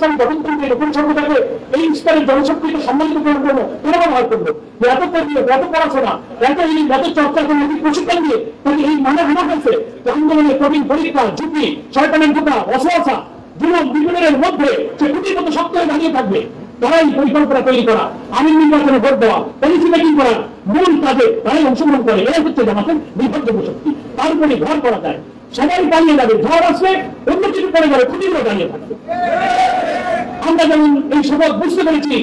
ইসলাম গঠন করবে, নতুন সভ্যতাকে এই স্তরের জনশক্তিকে সম্মানিত করার জন্য কেন ব্যবহার করলো? এত কর্মী, এত পড়াশোনা, এত চর্চা করে, প্রশিক্ষণ দিয়ে তাকে এই মানে আনা হয়েছে আন্দোলনের কঠিন পরীক্ষা, ঝুঁকি, শয়তানের ঢোকা, অসহাসা, যুবক বিপদের মধ্যে সে খুঁটির মতো শক্ত হয়ে দাঁড়িয়ে থাকবে। তারাই পরিকল্পনা তৈরি করা, আমিন নির্বাচনে ভোট দেওয়া, পলিসি মেকিং করা, মূল কাজে তারাই অংশগ্রহণ করে। এরা হচ্ছে জামাতের নির্ভরযোগ্য শক্তি। তার উপরে ঘর করা যায়, সবাই পালিয়ে যাবে, ঝড় আসবে, অন্য কিছু করে যাবে, খুঁটিগুলো দাঁড়িয়ে থাকবে। আমরা যেমন এই শপথ বুঝতে পেরেছি,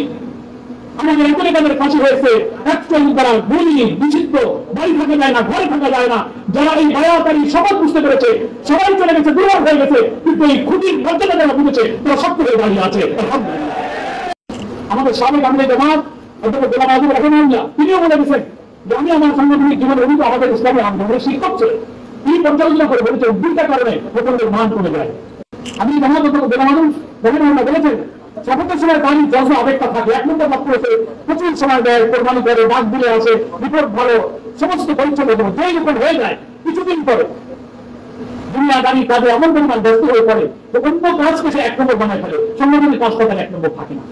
আমাদের এখনই তাদের ফাঁসি হয়েছে, একচল্লিশ দ্বারা গুলি, বিচিত্র, বাড়ি থাকা যায় না, ঘরে থাকা যায় না। যারা এই বায়াতারি শপথ বুঝতে পেরেছে, সবাই চলে গেছে, দুর্বল হয়ে গেছে, কিন্তু এই খুঁটির মর্যাদা যারা বুঝেছে তারা শক্ত হয়ে দাঁড়িয়ে আছে। আমাদের সাবেক আমলে জামাত অধ্যাপক গোলাম আযম রাহিমাহুল্লাহ তিনিও বলে গেছেন যে আমি আমার সাংগঠনিক জীবনে অভিজ্ঞ আমাদের ইসলামী আন্দোলনের শিক্ষক ছিলেন। তিনি পর্যালোচনা করে বলেছেন দুইটা কারণে ভোটারদের মান কমে যায়। আমি জামাত অধ্যাপক গোলাম আযম রাহিমাহুল্লাহ বলেছেন শপথের সময় তারই জজ আবেগটা থাকে, এক নম্বর লক্ষ্য হচ্ছে প্রচুর সময় দেয়, কোরবানি করে, ডাক দিলে আসে, রিপোর্ট ভালো, সমস্ত পরিচ্ছন্ন যেই রিপোর্ট হয়ে যায় কিছুদিন পরে দুনিয়াদারি কাজে এমন পরিমাণ ব্যস্ত হয়ে পড়ে যে অন্য কাজকে সে এক নম্বর বানায় ফেলে, সংগঠনের কাজটা তার এক নম্বর থাকে না।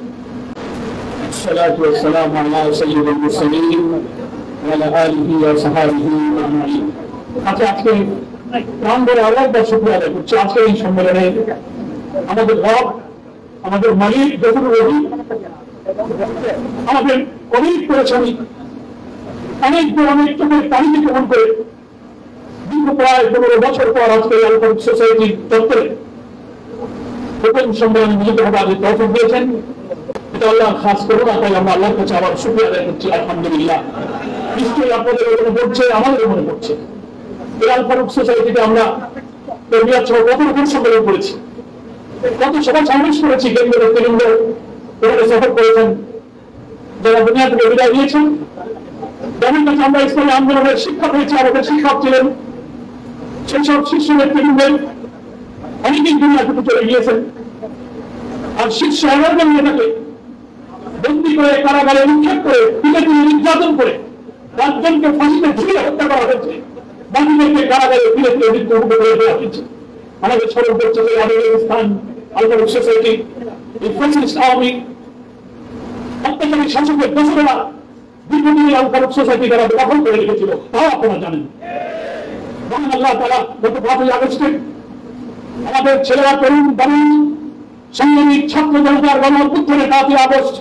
الصلاة والسلام على سيد المرسلين وعلى آله وصحبه أجمعين। আজকে প্রাণ ভরে আল্লাহর শুকরিয়া আদায় করছি। আজকে এই সম্মেলনে আমাদের রব, আমাদের মালিক গফুর রহিম আমাদের কমিট করেছেন অনেক চোখের পানিকে গ্রহণ করে দীর্ঘ প্রায় 15 বছর পর আজকে আলফারুক সোসাইটির চত্বরে প্রথম সম্মেলনে মিলিত হওয়ার তৌফিক দিয়েছেন। এটা আল্লাহ খাস করুন, তাই আমরা আল্লাহর কাছে আবার শুকরিয়া আদায় করছি। আলহামদুলিল্লাহ। নিশ্চয়ই আপনাদের মনে পড়ছে, আমাদের মনে পড়ছে এই আলফারুক সোসাইটিতে আমরা তরবিয়াত সহ কত রকম সম্মেলন করেছি, কত সভা সমাবেশ করেছি, কেন্দ্র ব্যক্তিবৃন্দ এখানে সফর করেছেন, যারা দুনিয়া থেকে বিদায় নিয়েছেন। যাদের কাছে আমরা ইসলামী আন্দোলনের শিক্ষক হয়েছি, আমাদের শিক্ষক ছিলেন, সেই সব শীর্ষ নেতৃবৃন্দের অনেকেই দুনিয়া থেকে চলে গিয়েছেন। আর শীর্ষ 11 জন নেতাকে বন্দী করে, কারাগারে নিক্ষেপ করে, পিঠে নির্যাতন করে 5 জনকে ফাঁসিতে ঝুলিয়ে হত্যা করা হয়েছে, বাকিদেরকে কারাগারে ফিরে ফিরে মৃত্যুমুখে করে দেওয়া হয়েছে। আমাদের স্মরণ করছে যে আফগানিস্তান আলফারুক সোসাইটি এই ফ্যাসিস্ট আওয়ামী অত্যাচারী শাসকের দোসরেরা দীর্ঘদিন আলফারুক সোসাইটি তারা দখল করে রেখেছিল, তাও আপনারা জানেন। মহান আল্লাহ তাআলা গত 5 আগস্টে আমাদের ছেলেরা, তরুণ তরুণ সাংবাদিক, ছাত্র জনতার গণ অভ্যুত্থানে 5 আগস্ট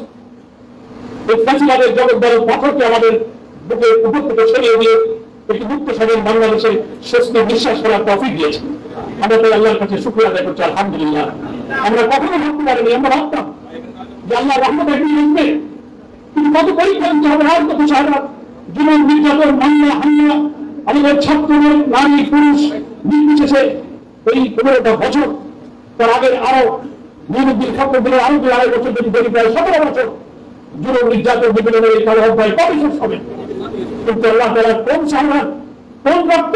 এই ফ্যাসিবাদের জগদ্দল পাথরকে আমাদের বুকে উপর থেকে সরিয়ে দিয়ে একটি মুক্ত স্বাধীন বাংলাদেশে স্বস্তি নিঃশ্বাস করার তৌফিক দিয়েছে। আমরা তাই আল্লাহর কাছে শুকরিয়া আদায় করছি। আলহামদুলিল্লাহ। আমরা কখনো ভাবতে পারিনি, আমরা ভাবতাম যে আল্লাহ রহমত একদিন আসবে, কিন্তু কত পরীক্ষা দিতে হবে, আর কত সারা জীবন নির্যাতন, মামলা হামলা, আমাদের ছাত্রদের, নারী পুরুষ নির্বিশেষে এই 15টা বছর, তার আগের আরো নিয়মুদ্দিন ফখরুদ্দিনের আরো 2-2.5 বছর যদি ধরি, প্রায় 17 বছর জুলুম নির্যাতন নিপীড়নের এই কালো অধ্যায় কবে শেষ হবে? কিন্তু আল্লাহ তাআলা কোন সংগ্রাম, কোন রক্ত,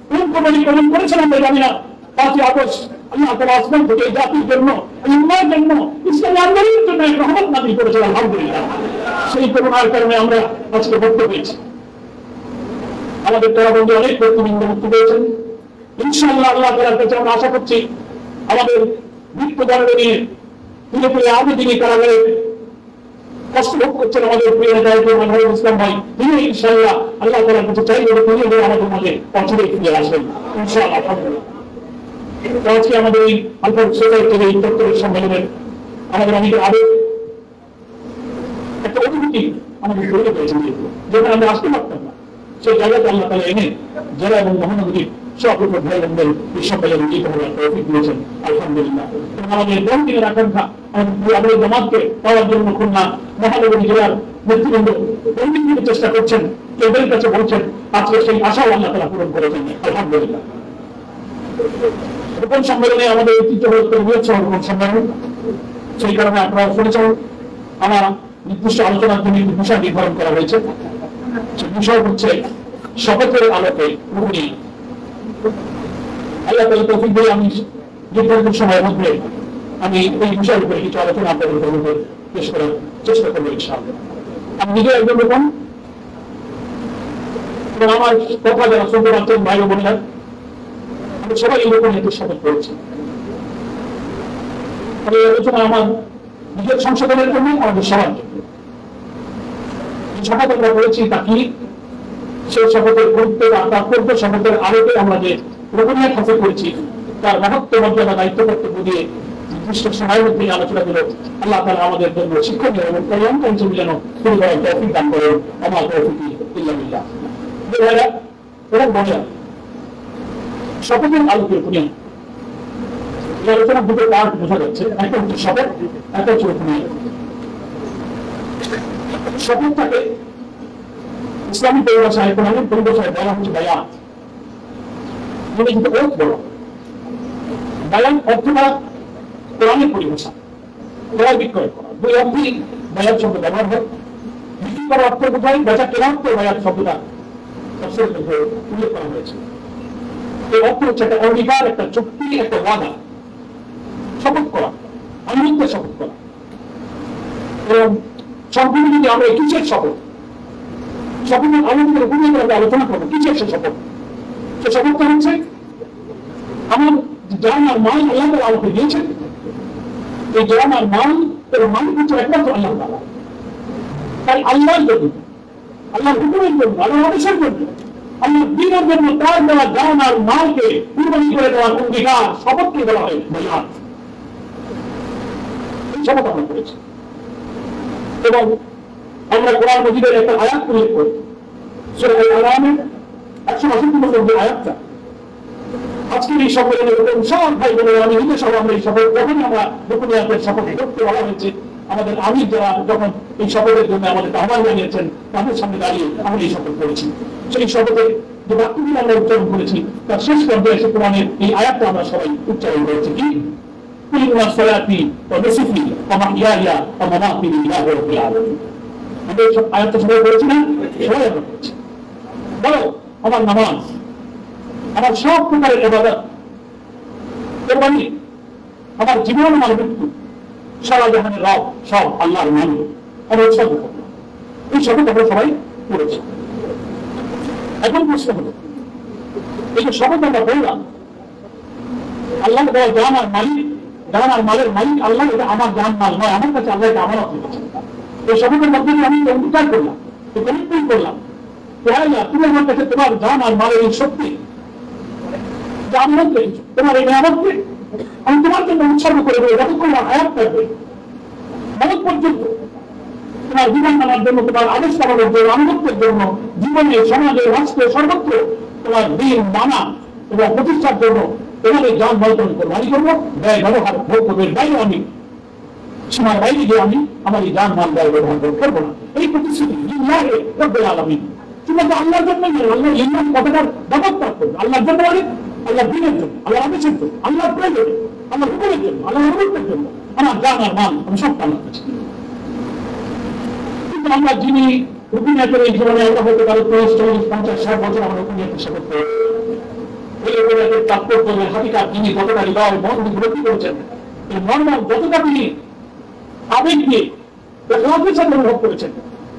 কোন কবরী কবল করেছেন আমরা জানি না। 5 আগস্ট আল্লাহ তাআলা আসমান থেকে এই জাতির জন্য, এই উম্মাহর জন্য, ইসলামী আন্দোলনের জন্য এক রহমত নাযিল করেছেন। আলহামদুলিল্লাহ। সেই করুণার কারণে আমরা আজকে মুক্ত পেয়েছি। আমাদের কারাবন্দী অনেক ব্যক্তিবৃন্দ মুক্ত পেয়েছেন। ইনশাআল্লাহ আল্লাহ তাআলার কাছে আমরা আশা করছি আমাদের মৃত্যুদণ্ড নিয়ে ফিরে ফিরে আরো যিনি কারাগারে কষ্ট ভোগ করছেন আমাদের প্রিয় নেতা মানবুল ইসলাম ভাই, তিনি ইনশাআল্লাহ আল্লাহ তাআলার কাছে চাইলে তিনি আমাদের মাঝে অচিরে ফিরে আসবেন ইনশাআল্লাহ। আজকে আমাদের এই আলফারুক সোসাইটির এই চত্বরের সম্মেলনের আমাদের অনেকের আবেগ, একটা অনুভূতি আমাদের তৈরি হয়েছে, যেখানে আমরা আসতে পারতাম না, সেই জায়গাতে আল্লাহ তাআলা এনে জেলা এবং মহানগরীর সব ভাই বোনদের বিশ্বকালে রুজিত হওয়ার তৌফিক দিয়েছেন। আলহামদুলিল্লাহ। এবং আমাদের বহুদিনের আকাঙ্ক্ষা আমাদের জামাতকে পাওয়ার জন্য খুলনা মহানগরী জেলার নেতৃবৃন্দ বহুদিন চেষ্টা করছেন, এদের কাছে বলছেন, আজকে সেই আশাও আল্লাহ তাআলা পূরণ করেছেন। আলহামদুলিল্লাহ। রোপণ সম্মেলনে আমাদের ঐতিহ্য হচ্ছে রোপণ সম্মেলন। সেই কারণে আপনারা শুনেছেন আমার নির্দিষ্ট আলোচনার জন্য একটি বিষয় নির্ধারণ করা হয়েছে। সেই বিষয় হচ্ছে শপথের আলোকে রুহুনি। আল্লাহ তাআলা তৌফিক দিয়ে আমি নির্ধারিত সময়ের মধ্যে আমি এই বিষয়ের উপরে কিছু আলোচনা আপনাদের মধ্যে পেশ করার চেষ্টা করবো ইনশাআল্লাহ। আমি নিজে একজন রকম এবং আমার কথা যারা শুনতে পাচ্ছেন ভাই ও বোনেরা, আমি সবাই এরকম নীতির শপথ করেছি। এই আলোচনা আমার নিজের সংশোধনের জন্য, আমাদের সবার জন্য। শপথ আমরা করেছি তা কি, সেই শপথের গুরুত্ব বা তাৎপর্য শপথের আলোকে আমরা যে রোপণীয় হাসিল করেছি তার মহত্ব মর্যাদা দায়িত্ব কর্তব্য দিয়ে নির্দিষ্ট সময়ের মধ্যে আলোচনা করে আল্লাহ তাআলা আমাদের জন্য শিক্ষণীয় এবং কল্যাণকারী হিসেবে যেন শুরু করার তৌফিক দান করেন। আমার তৌফিক ইল্লা বিল্লাহ। এরা বলে শপথের আলোকে রোপণীয় এই আলোচনা দুটো পার্ট বোঝা যাচ্ছে, একটা হচ্ছে শপথ, একটা হচ্ছে রোপণীয়। শপথটাকে ইসলামী পরিভাষায়, কোরআনের পরিভাষায় বলা হচ্ছে বায়াত, মানে কিন্তু ওয়াত বলা। বায়াত অর্থটা কোরআনের পরিভাষা, ক্রয় বিক্রয় করা, দুই অর্থেই বায়াত শব্দ ব্যবহার হয়। বিক্রি করার অর্থ বোঝায়, বেচা কেনার অর্থ বায়াত শব্দটা উল্লেখ করা হয়েছে। এই অর্থ হচ্ছে একটা অঙ্গীকার, একটা চুক্তি, একটা ওয়াদা, শপথ করা, আনন্দে শপথ করা। এবং সম্পূর্ণ যদি আমরা কিসের শপথ, শপথের আনন্দের উপরে আমরা আলোচনা করবো, কিসের সে শপথ? সে শপথটা হচ্ছে আমার জান আর মাল আল্লাহ তাআলা আমাকে দিয়েছেন। এই জান আর মাল এর মালিক হচ্ছে একমাত্র আল্লাহ তাআলা। তাই আল্লাহর জন্য, আল্লাহর হুকুমের জন্য, আল্লাহর আদেশের জন্য, আল্লাহর দ্বীনের জন্য তার দেওয়া জান আর মালকে কুরবানি করে দেওয়ার অঙ্গীকার, শপথকে বলা হয় বায়াত। এই শপথ আমরা করেছি। এবং আমরা কোরআন মাজিদের একটা আয়াত উল্লেখ করি, সূরা আল-আনআমের 168 নম্বর যে আয়াতটা। আজকের এই সম্মেলনে সব ভাই বোনেরা, আমি নিজে সব, আমরা এই শপথ যখনই আমরা গোপনীয়তার শপথ করতে বলা হয়েছে, আমাদের আমির যারা যখন এই শপথের জন্য আমাদের আহ্বান জানিয়েছেন, তাদের সামনে দাঁড়িয়ে আমরা এই শপথ করেছি। সেই শপথের যে বাক্যগুলো আমরা উচ্চারণ করেছি তার শেষ পর্যায়ে এসে কোরআনের এই আয়াতটা আমরা সবাই উচ্চারণ করেছি কি, কুল্লু সালাতি ওয়া নুসুকি ওয়া মাহইয়ায়া ওয়া মামাতি লিল্লাহি রাব্বিল আলামিন। আমরা এই আয়াতটা সবাই করেছি না? সবাই আমরা করেছি। বলো আমার নামাজ, আমার সব প্রকারের ইবাদত, কোরবানি, আমার জীবন, আমার মৃত্যু, সারা জাহানের রব সব আল্লাহর নাম, আমরা উৎসর্গ করব। এই শপথ আমরা সবাই করেছি। এখন প্রশ্ন হলো, এই যে শপথ আমরা বললাম, আল্লাহ দেওয়া জান আর মালিক, জান আর মালের মালিক আল্লাহ, এটা আমার জান মাল নয়, আমার কাছে আল্লাহ এটা আমানত দিয়েছেন। এই শপথের মধ্যে আমি অঙ্গীকার করলাম, কমিটমেন্ট করলাম, তুমি আমার কাছে তোমার জান আর মালের এই শক্তি, আমানত রেখেছো, তোমার এই নিয়ামতকে আমি তোমার জন্য উৎসর্গ করে দেবো যতক্ষণ আমার হায়াত থাকবে, মরণ পর্যন্ত। তোমার জীবন মানার জন্য, তোমার আদেশ পালনের জন্য, আনুগত্যের জন্য, জীবনে, সমাজে, রাষ্ট্রে, সর্বত্র তোমার দিন মানা এবং প্রতিষ্ঠার জন্য তোমাদের জান বর্তন কোরবানি করবো। ব্যয় ব্যবহার ভোগের বাইরে আমি, সীমার বাইরে গিয়ে আমি আমার এই জান মাল ব্যয় ব্যবহার করবো না। এই প্রতিশ্রুতি লিল্লাহি রাব্বিল আলামিন। তোমরা তো আল্লাহর জন্য, আল্লাহর লিল্লাহ কতটা ব্যবহার করবে, আল্লাহর জন্য মানে আল্লাহর দিনের জন্য, আল্লাহর আদেশের জন্য, আল্লাহর প্রয়োজনে, আল্লাহর হুকুমের জন্য, আল্লাহর অনুমতির জন্য আমার জান আর মাল আমি সব আল্লাহর কাছে। কিন্তু আমরা যিনি রুকুনিয়াতের এই জীবনে আমরা হতে পারি 30, 40, 50, 60 বছর আমরা রুকুনিয়াতের সাথে এই রুকুনিয়াতের তাৎপর্য, হাকিকাত তিনি কতটা হৃদয় মন উপলব্ধি করেছেন, এই নর্মাল যতটা তিনি আবেগ দিয়ে ইখলাসের সাথে অনুভব করেছেন,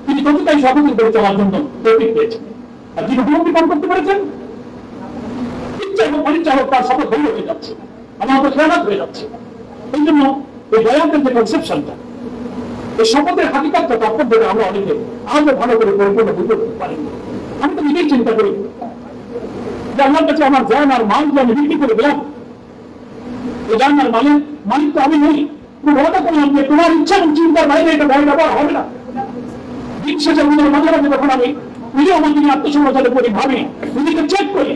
তিনি ততটাই সচেতন করে চলার জন্য তৌফিক পেয়েছেন। আর যিনি উপলব্ধি করতে পেরেছেন, ইচ্ছা এবং অনিচ্ছা হোক তার শপথ ভঙ্গ হয়ে যাচ্ছে, আমাদের খেয়ালাত হয়ে যাচ্ছে। এই জন্য এই বায়াতের যে কনসেপশনটা, এই শপথের হাকিকাতটা, তাৎপর্যটা আমরা অনেকে আরো ভালো করে পরিপূর্ণ বুঝতে পারি। আমি তো নিজেই চিন্তা করি যে আল্লাহর কাছে আমার জান আর মাল যে আমি বিক্রি করে দিলাম, এই জান আর মালের মালিক তো আমি নই। তুমি বলতে করলাম যে তোমার ইচ্ছা এবং চিন্তার বাইরে এটা ব্যয় ব্যবহার হবে না। দিন শেষে মাঝে মাঝে যখন আমি নিজেও আমার দিকে আত্মসমালোচনা করি, ভাবি, নিজেকে চেক করি,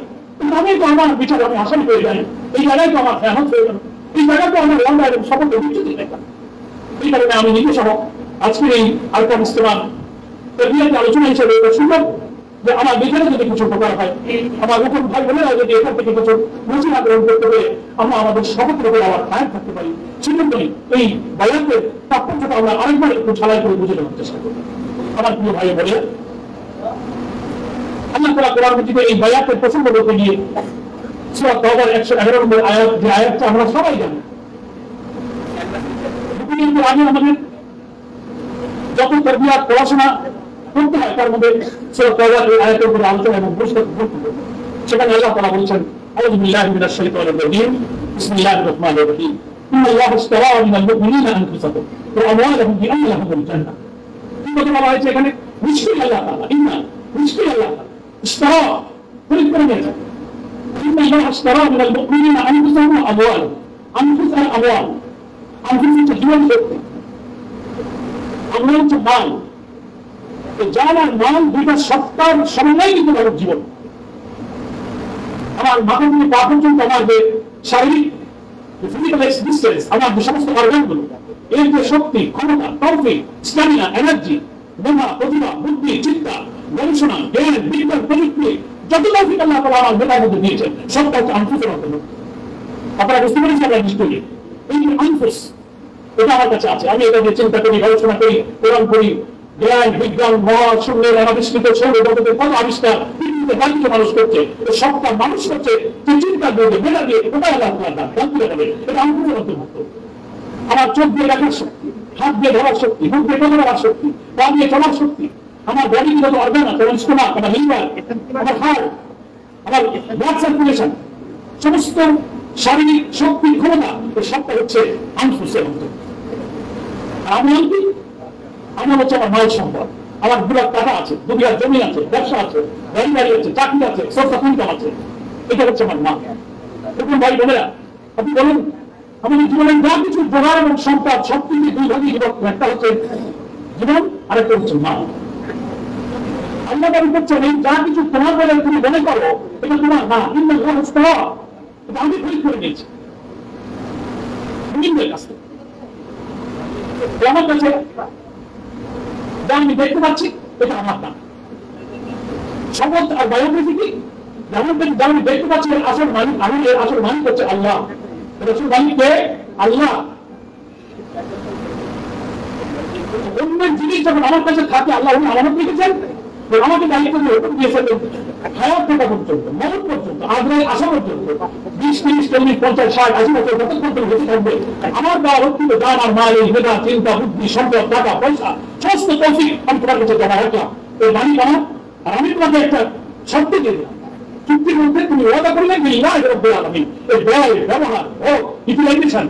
আমি তো আমার বিচারে আমি আসামি হয়ে যাই, এই জায়গায় তো আমার খেয়াল হয়ে গেল, এই জায়গায় তো আমার লন্ডা এবং সকলকে বিচ্যুতি দেখলাম। এই কারণে আমি নিজে সহ আজকের এই আলকাম ইস্তেমার আলোচনা হিসেবে এটা শুনলাম যে আমার বিধানে যদি কিছু উপকার হয়, আমার রকম ভাই বোনেরা যদি এখান থেকে কিছু নজিরা গ্রহণ করতে পারে, আমরা আমাদের শপথের উপরে আবার কায়েম থাকতে পারি। সেজন্যই এই বায়াতের তাৎপর্যটা আমরা আরেকবার একটু ঝালাই করে বুঝে নেওয়ার চেষ্টা করি। আমার প্রিয় ভাই বলে, আল্লাহ তাআলা কোরআন মাজিদে এই বায়াতের প্রসঙ্গ বলতে গিয়ে সূরা তাওবার 111 নম্বর আয়াত, যে আয়াতটা আমরা সবাই জানি, আগে আমাদের যত তারবিয়াত পড়াশোনা করতে হয় তার মধ্যে সূরা তাওবার এই আয়াতের উপরে আলোচনা এবং প্রশ্ন সেখানে আল্লাহ তাআলা বলেছেন, আউযু বিল্লাহি মিনাশ শাইতানির রাজীম, বিসমিল্লাহির রহমানির রহিম, ইন্নাল্লাহ ইশতারা মিনাল মুমিনিনা আনফুসাহুম ওয়া আমওয়ালাহুম বিআন্না লাহুমুল জান্নাহ। কি কথা বলা হয়েছে এখানে? নিশ্চয়ই আল্লাহ তাআলা, ইন্না, নিশ্চয়ই আল্লাহ তাআলা ইশতারা, খরিদ করে নিয়েছেন। ইন্নাল্লাহ ইশতারা মিনাল মুমিনিনা আনফুসাহুম ওয়া আমওয়ালাহুম। আনফুস আর আমওয়াল, আনফুস হচ্ছে জীবন শক্তি, আমওয়াল হচ্ছে মাল। জান আর মাল দুইটা সত্তার সমন্বয় কিন্তু মানব জীবন। আমার মাথা থেকে পা পর্যন্ত আমার যে শারীরিক ফিজিক্যাল এক্সিস্টেন্স, আমার যে সমস্ত অর্গানগুলো, এর যে শক্তি, ক্ষমতা, তৌফিক, স্ট্যামিনা, এনার্জি, মেধা, প্রতিভা, বুদ্ধি, চিন্তা, গবেষণা, জ্ঞান, বিজ্ঞান, প্রযুক্তি, যত তৌফিক আল্লাহ তাআলা আমার মেধার মধ্যে দিয়েছেন সবটা হচ্ছে আনফুসের অন্তর্ভুক্ত। আপনারা বুঝতে পেরেছেন? আমরা নিশ্চয়ই এই যে আনফুস, এটা আমার কাছে আছে। আমি এটা নিয়ে চিন্তা করি, গবেষণা করি, কোরআন পড়ি, জ্ঞান, বিজ্ঞান, মহাশূন্যের আবিষ্কৃত সৌরজগতের কত আবিষ্কার পৃথিবীতে বাণিজ্য মানুষ করছে, সবটা মানুষ করছে যে চিন্তা দিয়ে, মেধা দিয়ে, ওটাই আল্লাহ তাআলার দান, দান করে যাবে। এটা আনফুসের অন্তর্ভুক্ত। আমার চোখ দিয়ে দেখার শক্তি, হাত দিয়ে ধরার শক্তি, মুখ দিয়ে কথা বলার শক্তি, পা দিয়ে চলার শক্তি, আমার বডির যত অর্গান আছে, আমার স্টোমাক, আমার লিভার, আমার হার্ট, আমার ব্লাড সার্কুলেশন, সমস্ত শারীরিক শক্তি, ক্ষমতা, এই সবটা হচ্ছে আনফুসের অন্তর্ভুক্ত। আমার কি? আমার হচ্ছে আমার মাল সম্পদ, আমার দুলাখ টাকা আছে, দুবিঘা জমি আছে, ব্যবসা আছে, গাড়ি বাড়ি আছে, চাকরি আছে, সোর্স অফ ইনকাম আছে, এটা হচ্ছে আমার মা। এরকম ভাই বোনেরা, আপনি বলুন আমাদের জীবনের যা কিছু জোগাড় এবং সম্পদ সবকিছু দুই ভাগে বিভক্ত। একটা হচ্ছে জীবন, আরেকটা হচ্ছে মা। আল্লাহ দাবি করছেন এই যা কিছু তোমার বলে তুমি মনে করো এটা তোমার না, ইন্নাল্লাহ ইশতারা, এটা আমি খরিদ করে নিয়েছি মুমিনদের কাছ থেকে। আমার কাছে যা আমি দেখতে পাচ্ছি এটা আমার না। সম্পদ আর বায়োগ্রাফি কি? যেমন যা আমি দেখতে পাচ্ছি এর আসল মালিক আমি, এর আসল মালিক হচ্ছে আল্লাহ। আসল মালিক কে? আল্লাহ। অন্যের জিনিস যখন আমার কাছে থাকে, আল্লাহ উনি আমানত রেখেছেন, আমাকে দায়িত্ব দিয়ে হুকুম দিয়েছেন হায়াত থাকা পর্যন্ত, মরণ পর্যন্ত, আগ্রায় আসা পর্যন্ত, 20, 30, 40, 50, 60, 80 বছর যতক্ষণ বেঁচে থাকবে আমার দেওয়া রক্ষিত দান আর মাল, এই মেধা, চিন্তা, বুদ্ধি, সম্পদ, টাকা, পয়সা, সমস্ত তৌফিক আমি তোমার কাছে জমা রাখলাম। এই মালিক আমার, আর আমি তোমাকে একটা শর্ত দিয়ে দিলাম, চুক্তির মধ্যে তুমি ওয়াদা করলে বিল্লাহি রাব্বিল আলামিন, এই ব্যয়, ব্যবহার ও ইউটিলাইজেশন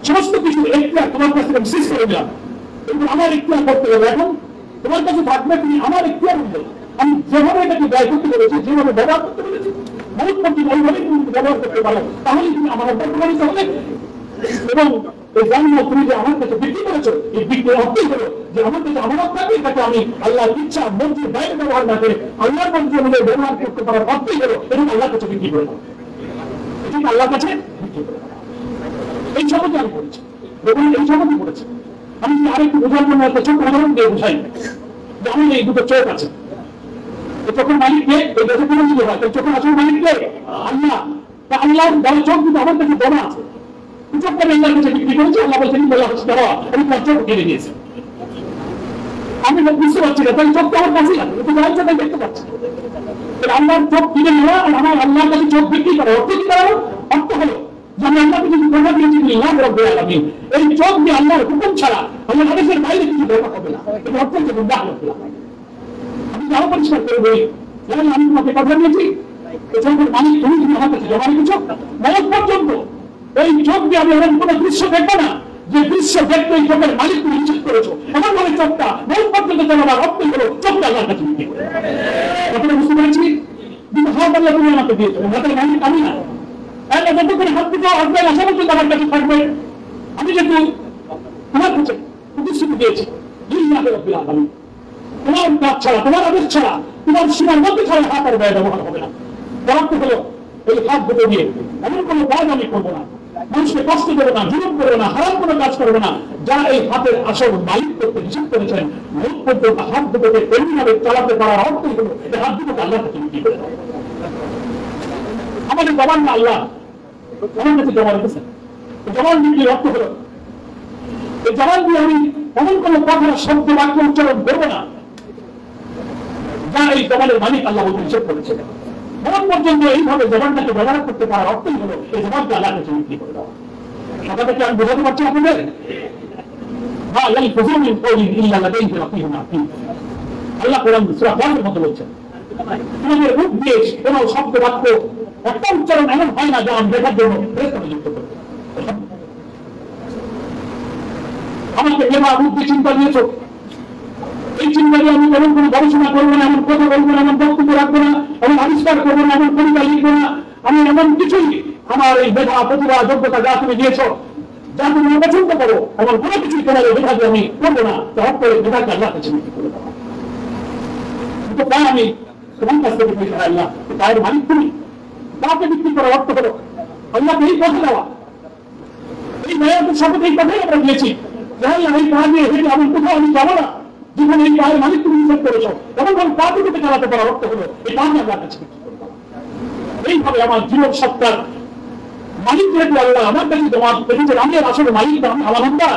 সমস্ত কিছু একটা তোমার কাছে আমি শেষ করে দিলাম। কিন্তু আমার ইখতিয়ার করতে হবে। এখন তোমার কাছে থাকবে, তুমি আমার ইখতিয়ার অনুযায়ী আমি যেভাবে এটাকে ব্যয় করতে পেরেছি, যেভাবে ব্যবহার করতে পেরেছি, বহুত পদ্ধতি ওইভাবেই তুমি ব্যবহার করতে পারো, তাহলে তুমি আমার প্রমাণিত হবে। এবং এই জান্য তুমি যে আমার কাছে বিক্রি করেছো, এই বিক্রির অর্থই হলো যে আমার কাছে আমানত থাকবে, এটাকে আমি আল্লাহর ইচ্ছা মর্জির বাইরে ব্যবহার না করে আল্লাহর মর্জি অনুযায়ী ব্যবহার করতে পারার অর্থই হলো এবং আল্লাহর কাছে বিক্রি করে দেওয়া। এটাকে আল্লাহর কাছে বিক্রি করে দেওয়া। এই শপথই আমি করেছি, এবং এই শপথই করেছি। আমি আরেকটু বোঝার জন্য একটা ছোট উদাহরণ দিয়ে বোঝাই যে আমার এই দুটো চোখ আছে, এই চোখের মালিক কে? এই দেশে কোনো কিছু হয়, এই চোখের আসল মালিক কে? আল্লাহ। তা আল্লাহর বড় চোখ কিন্তু আমার কাছে বড় আছে, চোখটা আমি আল্লাহর কাছে বিক্রি করেছি। আল্লাহ বলছেন আল্লাহ ইশতারা, আমি তোমার চোখ কিনে দিয়েছি। আমি বুঝতে পারছি না, তাই চোখটা আমার কাছেই আছে, কিন্তু আমার চোখে দেখতে পাচ্ছি। আল্লাহর চোখ কিনে নেওয়া আর আমার আল্লাহর কাছে চোখ বিক্রি করা, অর্থ কি করা? অর্থ হলো যে আমি আল্লাহকে যদি কথা দিয়েছি বিল্লাহি রাব্বিল আলামিন, এই চোখ দিয়ে আল্লাহর হুকুম ছাড়া আমার আদেশের বাইরে কিছু ব্যবহার হবে না। এটা অর্থ হচ্ছে বিল্লাহি রাব্বিল আলামিন। আমি যাও পরিষ্কার করে বলি, যেমন আমি তোমাকে কথা দিয়েছি, এই চোখের মালিক তুমি, তুমি আমার কাছে জমা রেখেছো মরণ পর্যন্ত। এই চোখ দিয়ে আমি এমন কোনো দৃশ্য দেখবো না যে দৃশ্য দেখতে এই চোখের মালিক তুমি নিশ্চিত করেছো, এমন ভাবে চোখটা মরণ পর্যন্ত চলাবার অর্থই হলো চোখটা আল্লাহর কাছে বিক্রি করে। কথাটা বুঝতে পেরেছি? কিন্তু হাত আল্লাহ তুমি আমাকে দিয়েছো, হাতের মালিক আমি না। আল্লাহ যত করে হাত দিতে আসবে আশা পর্যন্ত আমার কাছে থাকবে। আমি যেহেতু তোমার কাছে প্রতিশ্রুতি দিয়েছি বিল্লাহি রাব্বিল আলামিন, তোমার কাজ ছাড়া, তোমার আদেশ ছাড়া, তোমার সীমার মধ্যে ছাড়া হাত আর ব্যয় ব্যবহার হবে না। বরাদ্দ হলো এই হাত দুটো দিয়ে এমন কোনো কাজ আমি করবো না, মানুষকে কষ্ট দেবো না, জুলুম করবো না, হারাম কোনো কাজ করবো না, যা এই হাতের আসল মালিক করতে নিষেধ করেছেন। মুখ পর্যন্ত হাত দুটোকে এমনিভাবে চালাতে পারার অর্থই হলো এই হাত দুটোকে আল্লাহর কাছে বিক্রি করে দেওয়া। আমাদের জবান না আল্লাহ আমার কাছে জমা রেখেছেন। জবান বিক্রির অর্থ হলো এই জবান দিয়ে আমি এমন কোন কথা, শব্দ, বাক্য উচ্চারণ করবো না যা এই জবানের মালিক আল্লাহ নিষেধ করেছেন। মরণ পর্যন্ত এইভাবে জবানটাকে ব্যবহার করতে পারার অর্থই হলো এই জবানকে আল্লাহর কাছে বিক্রি করে দেওয়া। কথাটাকে আমি বোঝাতে পারছি আপনাদের? আল্লাহ কোরআন সূরা ফাতিহার মধ্যে বলছেন, তোমাদের মুখ দিয়ে কোন শব্দ, বাক্য, একটা উচ্চারণ এমন হয় না যা আমি দেখার জন্য ফেরেশতা নিযুক্ত করি। আমাকে মেধা বুদ্ধি চিন্তা দিয়েছো, এই চিন্তা দিয়ে আমি এমন কোনো গবেষণা করবো না, এমন কথা বলবো না, এমন বক্তব্য রাখবো না, এমন আবিষ্কার করবো না, এমন কবিতা লিখবো না, আমি এমন কিছুই আমার এই মেধা প্রতিভা যোগ্যতা যা তুমি দিয়েছো, যা তুমি পছন্দ করো, এমন কোনো কিছুই তোমার এই মেধাকে আমি করবো না। হট করে মেধাকে আল্লাহ কাছে বিক্রি করে দেওয়া, কিন্তু তাই আমি তোমার কাছ থেকে পেয়েছি আল্লাহ, তাই মালিক তুমি, তাকে বিক্রি করার অর্থ হলো আল্লাহকে এই পথে দেওয়া। এই মেয়েদের শপথ এই কথাই আমরা দিয়েছি যে আল্লাহ এই পা দিয়ে হেঁটে আমি কোথাও আমি যাবো না, যেখানে এই পায়ের মালিক তুমি নিষেধ করেছো, এবং আমি পা দুটোকে চালাতে পারার অর্থ হলো এই পাকে আল্লাহ কাছে বিক্রি করে দেওয়া। এইভাবে আমার জীবন সত্তার মালিক যেহেতু আল্লাহ, আমার কাছে তোমার দেখেছেন আমি আসলে মালিক আমার আল্লাহ,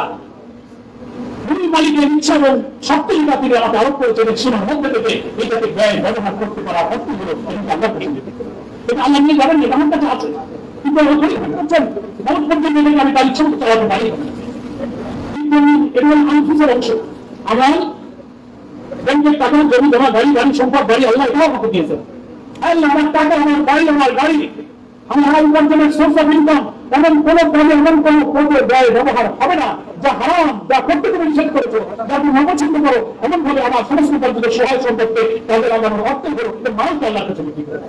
দুই মালিকের ইচ্ছা এবং শক্তি যেটা তিনি আমাকে আরোপ করেছেন সীমার মধ্যে থেকে এটাকে ব্যয় ব্যবহার করতে পারা অর্থ হলো আল্লাহ এটা আল্লাহ নিয়ে যাবেন এটা আমার কাছে আছে, কিন্তু বহুত পর্যন্ত আমি তার ইচ্ছা মতো চালাতে পারি। এটা আনফুসের অংশ, আমার ব্যাংকের টাকা জমি জমা গাড়ি গাড়ি সম্পদ বাড়ি আল্লাহ এটাও আমাকে দিয়েছে। আল্লাহ আমার টাকা আমার বাড়ি আমার গাড়ি আমার উপার্জনের সোর্স অফ ইনকাম এমন কোন কাজে এমন কোন পদে ব্যয় ব্যবহার হবে না যা হারাম, যা করতে তুমি নিষেধ করেছো, যা তুমি অপছন্দ করো, এমন ভাবে আমার সমস্ত উপার্জনের সহায় সম্পর্কে তাদের আমার অর্থ করো, মানুষ আল্লাহ কাছে বিক্রি করে।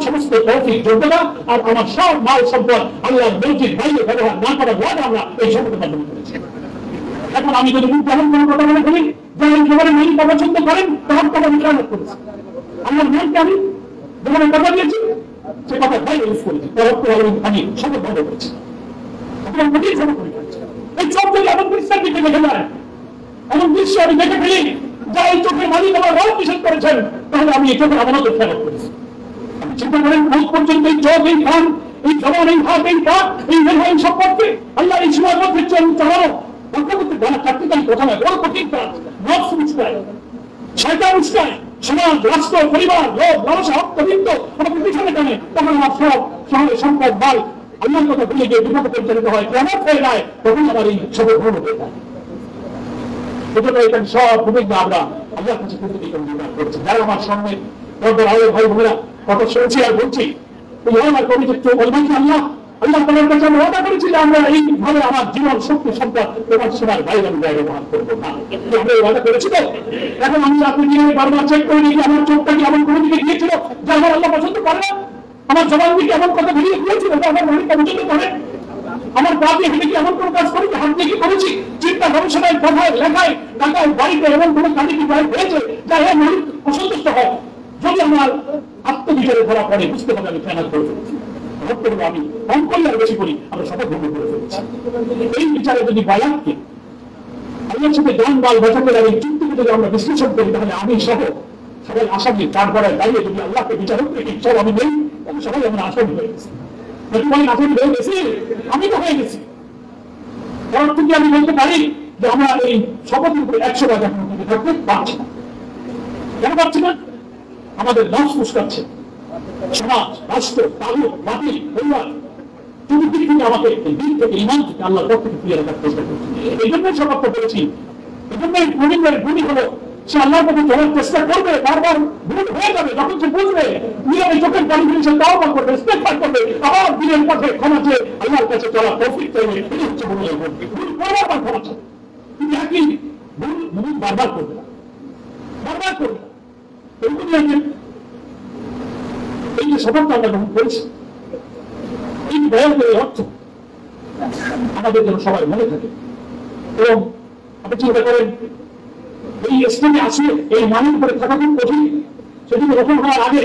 সমস্ত তৌফিক যোগ্যতা আর আমার সব মাল সম্পদ আল্লাহর মসজিদ বাইরে ব্যবহার না করার ওয়াদা আমরা এই সম্পদের মাধ্যমে করেছি। এখন আমি যদি তেমন কোনো কথা বলে ফেলি যেমন যেখানে মালিক পছন্দ করেন তখন কথা বিচার করেছি, আমার মনকে আমি যেখানে কথা দিয়েছি সে কথা ভাই ইউজ করেছি, আমি শপথ বন্ধ করেছি, এই চোখ থেকে এমন পরিষ্কার দিকে দেখে যায়, এমন দৃশ্য আমি দেখে ফেলি যা এই চোখের মালিক আমার রব নিষেধ করেছেন, তাহলে আমি এই চোখের আমানত খেয়াল করেছি। আমি চিন্তা করেন আজ পর্যন্ত এই চোখ এই কান এই জবান এই হাত এই পা এই মেধা এই সম্পর্কে আল্লাহ এই সময়ের মধ্যে চালানো কথা বলতে জানা প্র্যাকটিক্যালি কথা নয়, বড় কঠিন কাজ। নফস উস্কায়, শয়তান উস্কায়, সমাজ রাষ্ট্র পরিবার লোক লালসা অর্থবিত্ত আমাকে পিছনে টানে, তখন আমার সব শহরে সম্পদ বাল আল্লাহর কথা ভুলে গিয়ে বিপদে পরিচালিত হয়, কেমন হয়ে যায়, তখন আমার এই সবের ভ্রম হয়ে যায়। এজন্য এখানে সব ভূমিকা আমরা আল্লাহর কাছে করেছি। যারা আমার সামনে ভাই বোনেরা কথা শুনছি আর বলছি, আমার কবিদের চোখ বলবেন আল্লাহ আল্লাহ তোমার কাছে আমরা ওয়াদা করেছি যে আমরা এইভাবে আমার জীবন শক্তি সম্পদ তোমার সবার বাইরে আমি ব্যবহার করবো না, আমরা এই ওয়াদা করেছি তো। এখন আমি আপনি নিয়ে বারবার চেক করে নিই আমার চোখটা কি এমন কোনো দিকে গিয়েছিল যে আমার আল্লাহ পছন্দ করে না, আমার জবান দিকে এমন কথা বেরিয়ে গিয়েছিল যে আমার মালিক পছন্দ করে, আমার পা দিয়ে হেঁটে কি এমন কোনো কাজ করেছি, হাত দিয়ে কি করেছি, চিন্তা গবেষণায় কথায় লেখায় টাকায় বাড়িতে এমন কোনো কাজে কি বাইরে হয়েছে যা এর মালিক অসন্তুষ্ট হয়। যদি আমার আত্মবিচারে ধরা পড়ে বুঝতে হবে আমি ফেনাল করে ফেলেছি, আমি কম করি আর বেশি করি আমরা শপথ ভঙ্গ করে ফেলেছি। এই বিচারে যদি বায়াতকে আল্লাহর সাথে গান বাল বছরের এই চুক্তিকে যদি আমরা বিশ্লেষণ করি তাহলে আমি সহ সবাই আসামি তারপরে দাঁড়িয়ে যদি আল্লাহকে বিচারক সব আমি নেই তাহলে সবাই আমরা আসামি হয়ে গেছি। আসামি হয়ে গেছি আমি তো হয়ে গেছি, কারণ থেকে আমি বলতে পারি যে আমরা এই শপথের উপরে 100 বার এখন থাকতে পারছি না। কেন পারছি না? আমাদের নফস উস্কাচ্ছে, সমাজ রাষ্ট্র তালুক বাতিল পরিবার চতুর্দিক থেকে আমাকে দিক থেকে ইমান থেকে আল্লাহর পক্ষ থেকে ফিরিয়ে রাখার চেষ্টা করছি। এই জন্যই শপথ করেছি, এই জন্যই মুমিনের গুণী হলো সে আল্লাহর পক্ষে চলার চেষ্টা করবে, বারবার ভুল হয়ে যাবে, যখন সে বুঝবে নিজের চোখের পানি ফিরে সে তাওবা করবে, ইস্তেগফার করবে, আবার দিনের পথে ক্ষমা চেয়ে আল্লাহর কাছে চলার তৌফিক চাইবে। এই হচ্ছে মুমিনের গুণ, ভুল করবার পর ক্ষমা চাইবে, কিন্তু একই ভুল মুমিন বারবার করবে না, বারবার করবে না। এই যে শপথটা আমরা গ্রহণ করেছি এই বয়ানের অর্থ আমাদের যেন সবাই মনে থাকে। এবং আপনি চিন্তা করেন এই স্থানে আসলে এই মানের উপরে থাকা খুব কঠিন, সেটি রোপণ হওয়ার আগে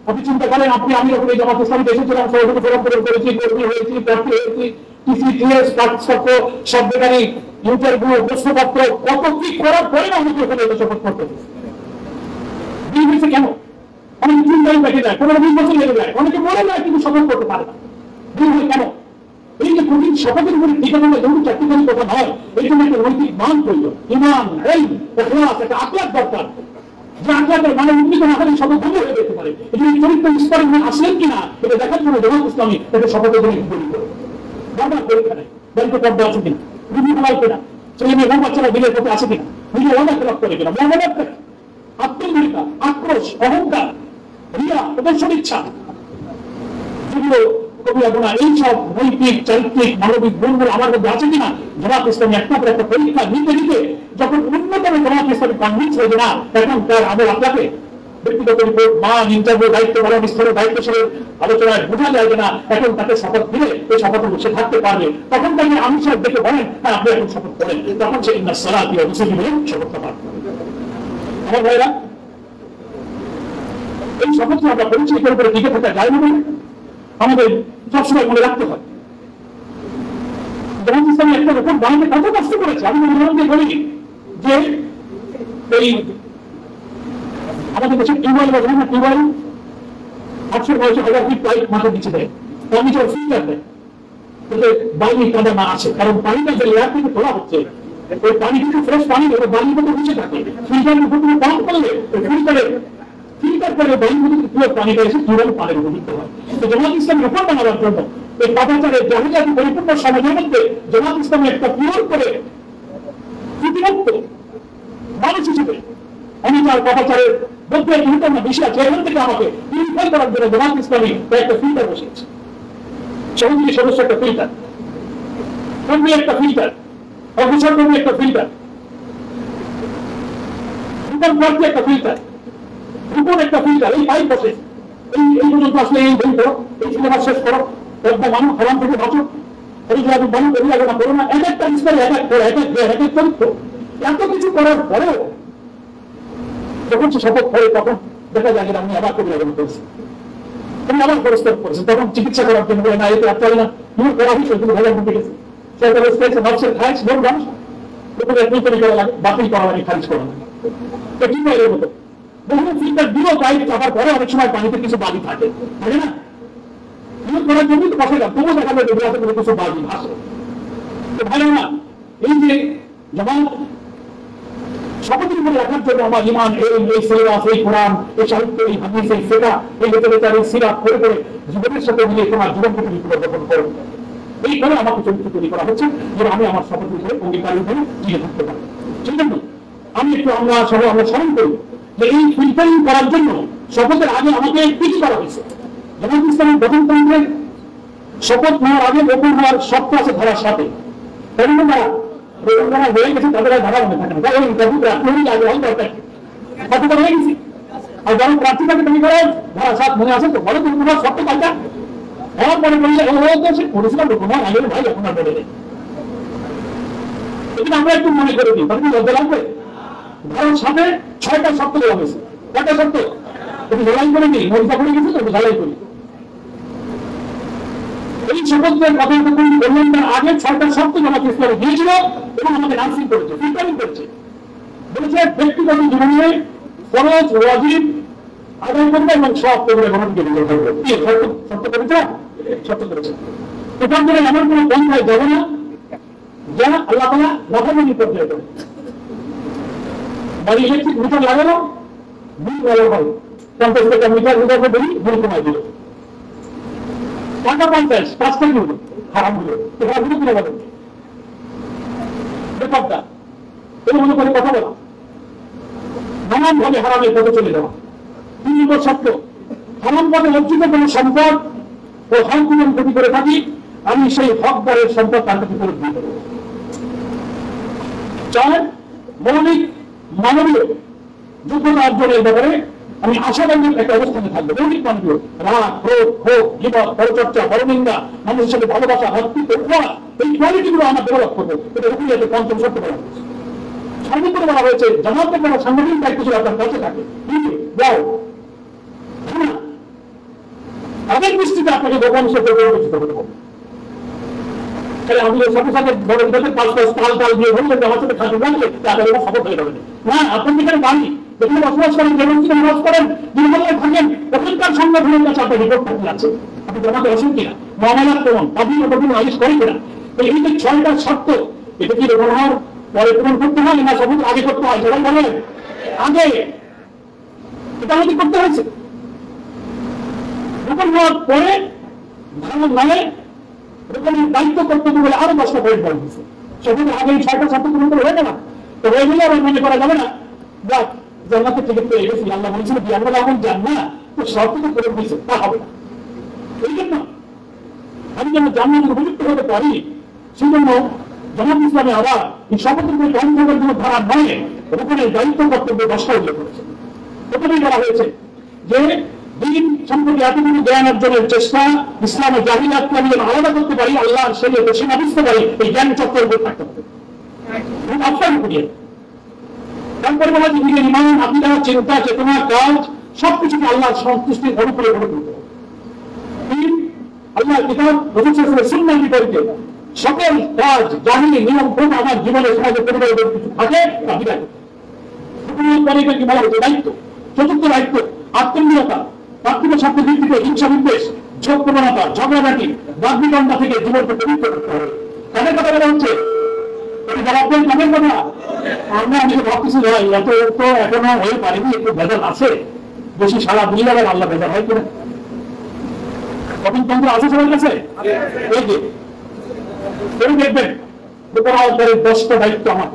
আপনি চিন্তা করেন আপনি আমি যখন এই জামাত ইসলামী এসেছিলাম সহযোগী ফোরাম করেছি, কর্মী হয়েছি, প্রার্থী হয়েছি, টিসিটিএস পাঠ্যক্রম শব্দকারী ইন্টারভিউ প্রশ্নপত্র কত কি করার পরে আমাকে ওখানে শপথ করতে হয়েছে। কেন? অনেকে 3 টাইম বেঁচে যায়, 15-20 বছর লেগে যায়, অনেকে মরে যায় কিন্তু শপথ করতে পারে না। কেন? এই যে কঠিন শপথের উপরে ঠিকানা যেমন চাকরিকারী কথা নয়, এই জন্য একটা নৈতিক মান প্রয়োজন, ইমান একটা আখলাক দরকার, যে আখলাকের মানে উন্নীত না হলে শপথ ভঙ্গ হয়ে যেতে পারে। এই জন্য চরিত্র স্তরে আসলেন কিনা এটা দেখার জন্য জামাত ইসলামী তাকে শপথের জন্য তৈরি করে বারবার পরীক্ষা নেয়, ব্যাংকে পর্দা আছে কিনা, রুগী ফেলাই কিনা, ছেলে মেয়ে বউ বাচ্চারা বিলের পথে আছে কিনা, নিজে ওয়াদা খেলাপ করে কিনা, মহামানত থাকে, আত্মমরিকা, আক্রোশ, অহংকার, রিয়া, প্রদর্শন ইচ্ছা, সেগুলো কবি না এইসব নৈতিক চারিত্রিক মানবিক গুণগুলো আমার মধ্যে আছে কিনা জামাত ইসলামী একটা পর একটা পরীক্ষা নিতে নিতে যখন অন্যতম জামাত ইসলামী কনভিন্স হয়েছে না এখন তার আমল আপনাকে ব্যক্তিগত রিপোর্ট মান ইন্টারভিউ দায়িত্ব পালন স্তরের দায়িত্বশীলের আলোচনায় বোঝা যায় না এখন তাকে শপথ দিলে এই শপথে বসে থাকতে পারবে তখন তাকে আমি সব দেখে বলেন হ্যাঁ আপনি এখন শপথ করেন তখন সে ইন্না সালাতি ওয়া নুসুকি বলে শপথটা পাঠ করবে। আমার ভাইরা এই শপথ আমরা করেছি এটার উপরে টিকে থাকা যায় না বলে আমাদের সবসময় মনে রাখতে হয়। জামাত ইসলামী একটা রিপোর্ট বানাতে কত কষ্ট করেছে আমি উদাহরণ দিয়ে বলি যে এই আমাদের দেশে টিউবওয়েল বাজানো না টিউবওয়েল 800-900 ফিট পাইপ মাঠে নিচে দেয় পানি জল ফিল্টার দেয় যাতে বালি কাদা না আসে কারণ পানিটা যে লেয়ার থেকে তোলা হচ্ছে ওই পানি কিন্তু ফ্রেশ পানি ওই বালির মধ্যে নিচে থাকে ফিল্টারের উপর তুমি পাম্প করলে ওই ফিল্টার করে বালির মধ্যে পুরো পানিটা এসে টিউবওয়েল পানির উপর দিতে হয়। তো জামাত ইসলামী রিপোর্ট বানাবার জন্য এই পাপাচারের জাহিলিয়াতি পরিপূর্ণ সমাজের মধ্যে জামাত ইসলামী একটা পিওর করে ত্রুটিমুক্ত মানুষ হিসেবে আমি তার পাপাচারের মধ্যে না বেশি আছে এখান থেকে আমাকে পিউরিফাই করার জন্য জামাত ইসলামী একটা ফিল্টার বসিয়েছে সমিতির সদস্য একটা ফিল্টার কর্মী একটা ফিল্টার অফিসার কর্মী একটা ফিল্টার রূপন প্রার্থী একটা ফিল্টার রূপন একটা ফিল্টার এই পাইপ বসে এই পর্যন্ত আসলে এই বই করো এই সিলেবাস শেষ করো একটা মানুষ ফলান থেকে বাঁচো এই যে আমি মানুষ বেরিয়ে না করো না এক একটা ইস্তারি এক এক করে এক এক চরিত্র এত কিছু করার পরেও যখন সে শপথ করে তখন দেখা যায় আমি আবার কবি আবেদন করেছি তুমি আবার পরিষ্কার করেছি তখন চিকিৎসা করার জন্য বলে না এতে আর চলে না তুমি করা হয়েছে তুমি ভালো ঘুরতে গেছে সরকারের স্টেজে নকশের খাইজ লোক মানুষ লোকের তৈরি করা লাগে বাতিল করা লাগে খারিজ করা লাগে তো কি হয় এর মতো বহু ফিল্টার দিলেও পাইপ চাপার পরে অনেক সময় পানিতে কিছু বালি থাকে থাকে না নিয়োগ করার জন্য তো বসে যান তবুও দেখা যায় ডেভেলপে করে কিছু বালি ভাসে তো ভালো না এই যে জামাত শপথের উপরে রাখার জন্য আমার ইমান এই সিলেবাস এই কোরআন এই সাহিত্য এই হাদিস এই ফিকহ এই লিটারেচার এই সিরাত করে করে জীবনের সাথে মিলিয়ে তোমার জীবনকে তুমি পরিবর্তন করো এই করে আমাকে চরিত্র তৈরি করা হচ্ছে যেন আমি আমার শপথের উপরে অঙ্গীকারের উপরে টিকে থাকতে পারি। সেই জন্য আমি একটু আমরা স্মরণ করি যে এই ফিল্টারিং করার জন্য শপথের আগে আমাকে কি কি করা হয়েছে। জামাত ইসলামের প্রথম তন্ত্রে শপথ নেওয়ার আগে গোপন হওয়ার শর্ত আছে ধারার সাথে যারা হয়ে গেছে তাদের ধারা মনে থাকে না আগে হল দরকার কতটা হয়ে গেছি আর যখন প্রার্থীটাকে তুমি করো ধারা 7 মনে আছে তো বলো তুমি তোমার শর্ত পাল্টা হওয়ার পরে বললে করেছিলাম তোমার আগে ভাই এখন আর বলে নেই কিন্তু আমরা একটু মনে করে দিই তাহলে লজ্জা লাগবে। ধারার সাথে 6টা শর্ত দেওয়া হয়েছে কয়টা শর্ত তুমি ঝালাই করে নি মরিচা করে গেছে তো ঝালাই করি এই শপথের কথা বললেন তার আগে 6টা শর্ত জামাত ইসলামে দিয়েছিল এবং আমাকে নার্সিং করেছে ফিল্টারিং করেছে বলেছে ব্যক্তিগত জীবনে ফরজ ওয়াজিব আদায় করবে এবং সব করবে গণতন্ত্রকে বিজয় করবে সত্য করেছে সত্য করেছে এখান থেকে এমন কোনো পন্থায় যাবে না যা আল্লাহ তাআলা লাফালাফি করতে হবে বাড়ি ইলেকট্রিক মিটার লাগানো বিল ভালো হয় 50 টাকা মিটার মিটার বলি বিল কমাই দিল টাকা 50 5 টাকা দিল হারাম হলো এবার বিল কিনে যাবে ব্যাপারটা এই মনে করে কথা বলা নানান ভাবে হারামের পথে চলে যাওয়া 3 নম্বর শর্ত হারাম পথে অর্জিত কোন সম্পদ ও হক গুণ ক্ষতি করে থাকি আমি সেই হকদারের সম্পদ তার কাছে ফেরত দিয়ে দেবো। 4 মৌলিক মানবীয় যোগ্যতা অর্জনের ব্যাপারে আমি আশাবাদী একটা অবস্থানে থাকবো মৌলিক মানবীয় রাগ ক্রোধ ক্ষোভ বিপদ পরচর্চা পরনিন্দা মানুষের সাথে ভালোবাসা ভক্তিত্ব এই কোয়ালিটিগুলো আমরা ডেভেলপ করবো এটা রুকুনিয়াতে 5ম শর্ত বলা হয়েছে। সর্বোপরি বলা হয়েছে জামাতের যারা সাংগঠনিক দায়িত্ব ছিল আপনার কাছে থাকে যাও তাদের দৃষ্টিতে আপনাকে গোপন সত্য পরিচিত হতে হবে তাহলে আমাদের সাথে সাথে বড় তাল দিয়ে বললেন আমার সাথে খাঁটি রাখলে তাদের শপথ হয়ে যাবে না আপনি যেখানে বাড়ি যেখানে বসবাস করেন যেমন নামাজ করেন নির্মলায় থাকেন ওখানকার সংগঠনের কাছে আপনার রিপোর্ট থাকতে আছে আপনি জানাতে আসেন কিনা মামলার কেমন পাবলিক কখনো আদেশ করে কিনা এই যে 6টা শর্ত এটা কি রোপণ হওয়ার পরে পূরণ করতে হয় না শপথ আগে করতে হয় সেটা বলেন আগে এটা আমাদের করতে হয়েছে রোপণ হওয়ার পরে ধারণ নয় রোপণের দায়িত্ব কর্তব্য বলে আরো 10টা পয়েন্ট বলা হয়েছে শপথের আগে 6টা শর্ত পূরণ করে হয়ে গেল তো হয়ে গেলে আবার মনে করা যাবে না যাক জান্নাতের টিকিট পেয়ে গেছি আল্লাহ বলেছিল কি আমরা যখন জান না তো শর্ত তো পূরণ হয়েছে তা হবে না এই জন্য আমি যেন জান্নাতের উপযুক্ত হতে পারি, সেজন্য জামাত ইসলামে আবার এই শপথের গ্রহণ করার জন্য ধারা নয় রোপণের দায়িত্ব কর্তব্য 10টা উল্লেখ করেছে। প্রথমেই বলা হয়েছে যে দিন সম্পর্কে এতটুকু জ্ঞান অর্জনের চেষ্টা, ইসলামের জাহিলিয়াতকে আমি যেন আলাদা করতে পারি, আল্লাহর শরীয়তে সীমা বুঝতে পারি, এই জ্ঞান চক্রের উপর থাকতে হবে এবং আফতার করিয়ে। তারপরে বলা যে নিজের ইমান, আকীদা, চিন্তা, চেতনা, কাজ সবকিছুকে আল্লাহর সন্তুষ্টির অনুকূলে গড়ে তুলতে হবে। তিন, আল্লাহর কিতাব, রাসূল সাল্লাল্লাহু আলাইহি ওয়াসাল্লামের সুন্নাহর বিপরীতে সকল কাজ, জাহিলি নিয়ম কোন আমার জীবনে সমাজে পরিবারে কিছু থাকে তা বিদায় করতে হবে। কি বলা হচ্ছে? দায়িত্ব। চতুর্থ দায়িত্ব আত্মনিয়তা, পার্থিব স্বার্থের ভিত্তিতে হিংসা বিদ্বেষ, ঝোঁক প্রবণতা, ঝগড়াঝাটি, বাগবিতণ্ডা থেকে জীবনকে পবিত্র করতে হবে। তাদের কথা বলা হচ্ছে জবাবদের কাদের কথা? আমরা আমি ভাবতেছি ভাই এত তো এখনো হয়ে পারেনি, একটু ভেজাল আছে বেশি, সারা দুনিয়া আল্লাহ ভেজাল হয় কিনা? কখন তন্ত্র আছে সবার কাছে? এই যে দেখবেন 10টা দায়িত্ব আমার।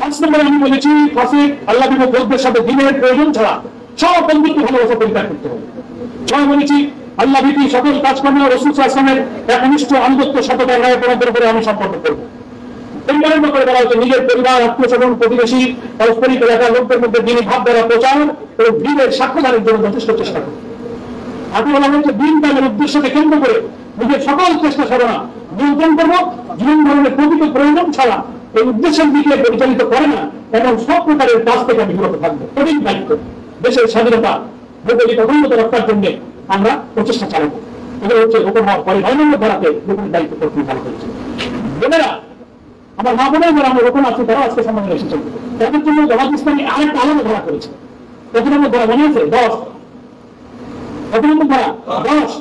5 নম্বরে আমি বলেছি ফাসিক আল্লাহ বিরোধী লোকদের সাথে দিনের প্রয়োজন ছাড়া সব বন্ধুত্ব ভালোবাসা পরিত্যাগ করতে হবে। 6 বলেছি আল্লাহ ভীতি সকল কাজকর্ম রাসূল সাল্লাল্লাহু আলাইহি ওয়াসাল্লামের একনিষ্ঠ আনুগত্য সততা ন্যায়পরায়ণতার উপরে আমি সম্পর্ক করব। পরিবারের ব্যাপারে বলা হচ্ছে নিজের পরিবার, আত্মীয়স্বজন, প্রতিবেশী, পারস্পরিক এলাকার লোকদের মধ্যে দিনী ভাবধারা প্রচার এবং দিনের সাক্ষ্যদানের জন্য যথেষ্ট চেষ্টা করবে। আগে বলা হচ্ছে দিন কালের উদ্দেশ্যকে কেন্দ্র করে নিজের সকল চেষ্টা সাধনা নিয়ন্ত্রণ করবো, জীবন ধরনের প্রকৃত প্রয়োজন ছাড়া এই উদ্দেশ্যের দিকে পরিচালিত করে না এবং সব প্রকারের কাজ থেকে আমি বিরত থাকবো। কঠিন দায়িত্ব, দেশের স্বাধীনতা ভৌগোলিক অখণ্ডতা রক্ষার জন্য আমরা প্রচেষ্টা চালাবো। এগুলো হচ্ছে হুকুম হওয়ার পরে 9 নম্বর ধারাতে হুকুমের দায়িত্ব প্রথম চালু করেছে। বোনেরা, আমার মা বোনের যারা আমরা রোপণ আছে তারা আজকে সম্মানে এসেছেন, তাদের জন্য জামাত ইসলামী আরেকটা আলাদা ধারা করেছে। কত নম্বর ধারা মনে আছে? 10। কত নম্বর ধারা? 10।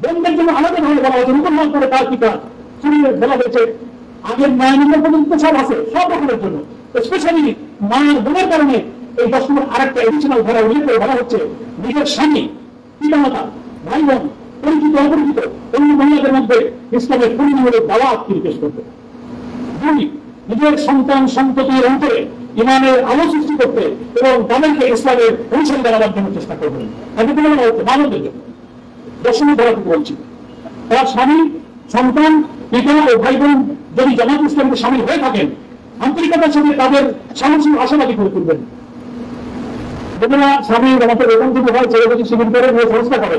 বোনদের জন্য আলাদা ভাবে বলা হয়েছে রোপণ হওয়ার পরে তার কি কাজ বলা হয়েছে। আগের ন্যায় নির্ণয় পর্যন্ত সব আছে, সব রকমের জন্য স্পেশালি মায়ের বোনের কারণে এই 10 নম্বর আরেকটা এডিশনাল ধারা উল্লেখ করে বলা হচ্ছে নিজের স্বামী, পিতামাতা, ভাই বোন, পরিচিত অপরিচিত অন্য মহিলাদের মধ্যে ইসলামের পরিণামূলক দাওয়াত তিনি পেশ করতে। 2, নিজের সন্তান সন্ততির অন্তরে ইমানের আলো সৃষ্টি করতে এবং তাদেরকে ইসলামের অনুসরণ করার জন্য চেষ্টা করবেন। এদিকে বলা হচ্ছে মানবদের জন্য 10 নম্বর ধারা থেকে বলছি, তার স্বামী, সন্তান, পিতা ও ভাই বোন যদি জামাত ইসলামকে শামিল হয়ে থাকেন আন্তরিকতার সাথে তাদের সাহসী আশাবাদী করে তুলবেন। বোনেরা, স্বামী জামাতের বেতন যদি হয় ছেড়ে যদি শিবির করে সংস্থা করে